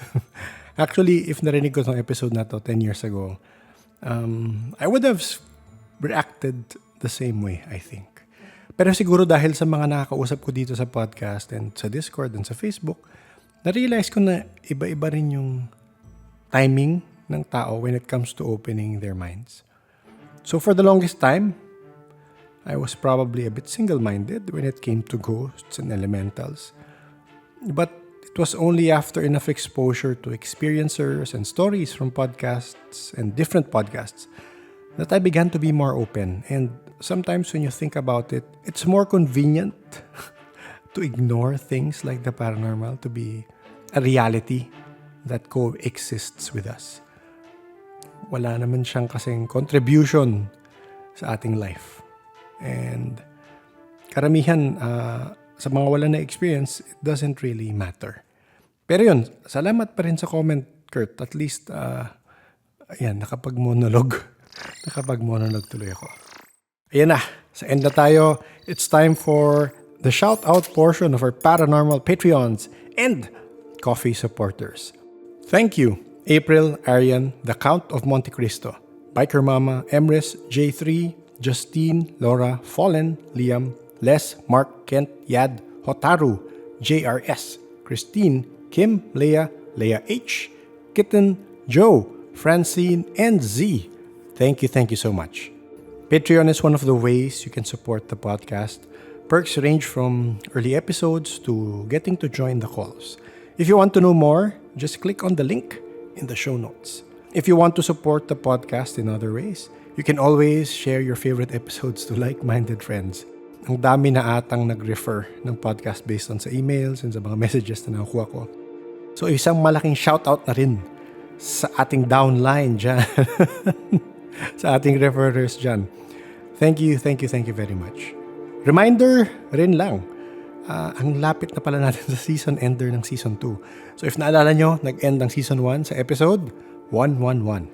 Actually, if narinig ko itong episode na to 10 years ago, I would have reacted the same way, I think. Pero siguro dahil sa mga nakakausap ko dito sa podcast and sa Discord and sa Facebook, na-realize ko na iba-iba rin yung timing ng tao when it comes to opening their minds. So for the longest time, I was probably a bit single-minded when it came to ghosts and elementals. But it was only after enough exposure to experiencers and stories from podcasts and different podcasts that I began to be more open. And sometimes when you think about it, it's more convenient to ignore things like the paranormal to be a reality that coexists with us. Wala naman siyang kasing contribution sa ating life. And karamihan sa mga wala na experience, it doesn't really matter. Pero yun, salamat pa rin sa comment, Kurt. At least, nakapag-monologue tuloy ako. Ayan na, sa end na tayo. It's time for the shout-out portion of our paranormal Patreons and coffee supporters. Thank you, April, Arian, The Count of Monte Cristo, Biker Mama, Emrys, J3, Justine, Laura, Fallen, Liam, Les, Mark, Kent, Yad, Hotaru, JRS, Christine, Kim, Leah H, Kitten, Joe, Francine, and Z. Thank you so much. Patreon is one of the ways you can support the podcast. Perks range from early episodes to getting to join the calls. If you want to know more, just click on the link in the show notes. If you want to support the podcast in other ways, you can always share your favorite episodes to like-minded friends. Ang dami na atang nag-refer ng podcast based on sa emails and sa mga messages na nakuha ko. So isang malaking shoutout na rin sa ating downline dyan. Sa ating referrers dyan. Thank you very much. Reminder rin lang, ang lapit na pala natin sa season ender ng season 2. So if naalala nyo, nag-end ang season 1 sa episode 111.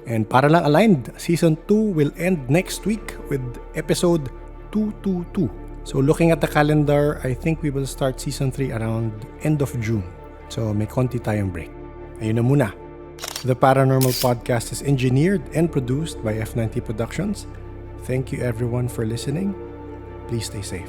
And para lang aligned, season 2 will end next week with episode 222. So looking at the calendar, I think we will start season 3 around end of June. So may konti tayong break. Ayun na muna. The Paranormal Podcast is engineered and produced by F90 Productions. Thank you everyone for listening. Please stay safe.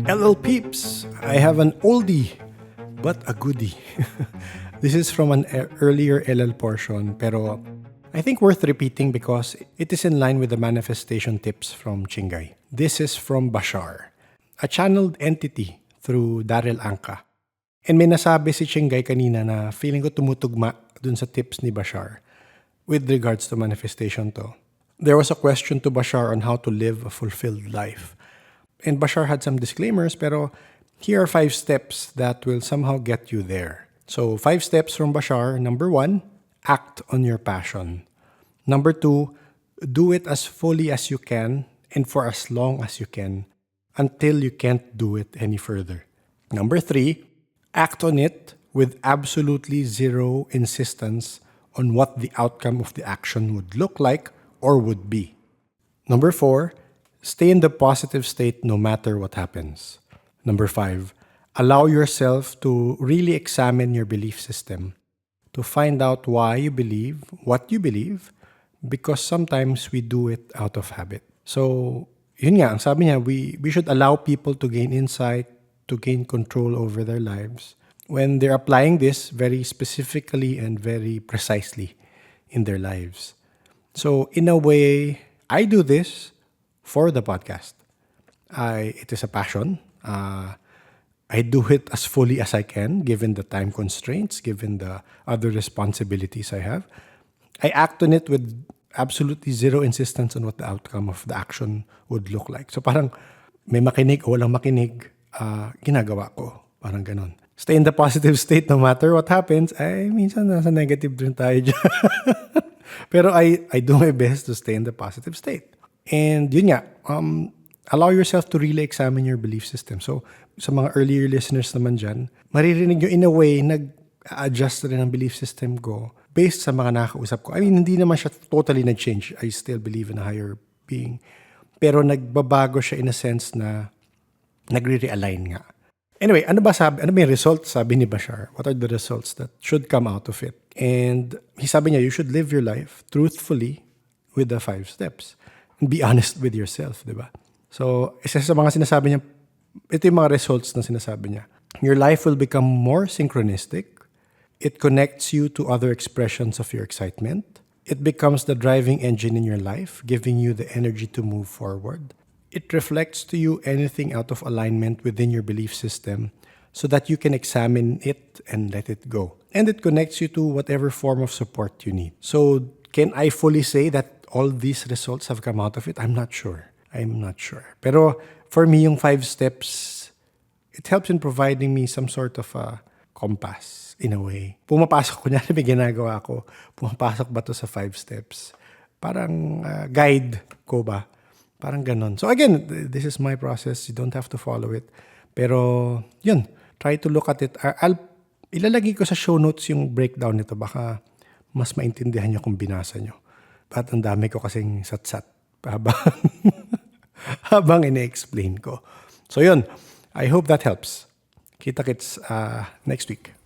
LL Peeps, I have an oldie but a goodie. This is from an earlier LL portion, pero I think worth repeating because it is in line with the manifestation tips from Chingay. This is from Bashar, a channeled entity through Daryl Anka. And may nasabi si Chingay kanina na feeling ko tumutugma dun sa tips ni Bashar with regards to manifestation to. There was a question to Bashar on how to live a fulfilled life. And Bashar had some disclaimers, pero here are 5 steps that will somehow get you there. So 5 steps from Bashar. Number 1, act on your passion. Number 2, do it as fully as you can and for as long as you can until you can't do it any further. Number 3, act on it with absolutely zero insistence on what the outcome of the action would look like or would be. Number 4, stay in the positive state no matter what happens. Number 5, allow yourself to really examine your belief system, to find out why you believe what you believe, because sometimes we do it out of habit. So, yun nga, ang sabi niya, we should allow people to gain insight, to gain control over their lives when they're applying this very specifically and very precisely in their lives. So, in a way, I do this for the podcast. It is a passion. I do it as fully as I can, given the time constraints, given the other responsibilities I have. I act on it with absolutely zero insistence on what the outcome of the action would look like. So parang may makinig o walang makinig, ginagawa ko. Parang ganon. Stay in the positive state no matter what happens. Ay, minsan nasa negative din tayo dyan. Pero I do my best to stay in the positive state. And yun nga, allow yourself to really examine your belief system. So, sa mga earlier listeners naman dyan, maririnig nyo in a way, nag-adjust rin ang belief system ko based sa mga nakakausap ko. I mean, hindi naman siya totally nag-change. I still believe in a higher being. Pero nagbabago siya in a sense na nagre-realign nga. Anyway, ano ba yung results sabi ni Bashar? What are the results that should come out of it? And sabi niya, you should live your life truthfully with the 5 steps. And be honest with yourself, di ba? So, isa sa mga sinasabi niya, ito yung mga results na sinasabi niya. Your life will become more synchronistic. It connects you to other expressions of your excitement. It becomes the driving engine in your life, giving you the energy to move forward. It reflects to you anything out of alignment within your belief system so that you can examine it and let it go. And it connects you to whatever form of support you need. So, can I fully say that all these results have come out of it? I'm not sure. Pero for me, yung 5 steps, it helps in providing me some sort of compass in a way. Pumapasok, kunyari may ginagawa ko, pumapasok ba to sa 5 steps? Parang guide ko ba? Parang ganon. So again, this is my process. You don't have to follow it. Pero yun, try to look at it. Ilalagay ko sa show notes yung breakdown nito. Baka mas maintindihan nyo kung binasa nyo. At ang dami ko kasing sat-sat habang ine-explain ko. So yun, I hope that helps. Kita-kits next week.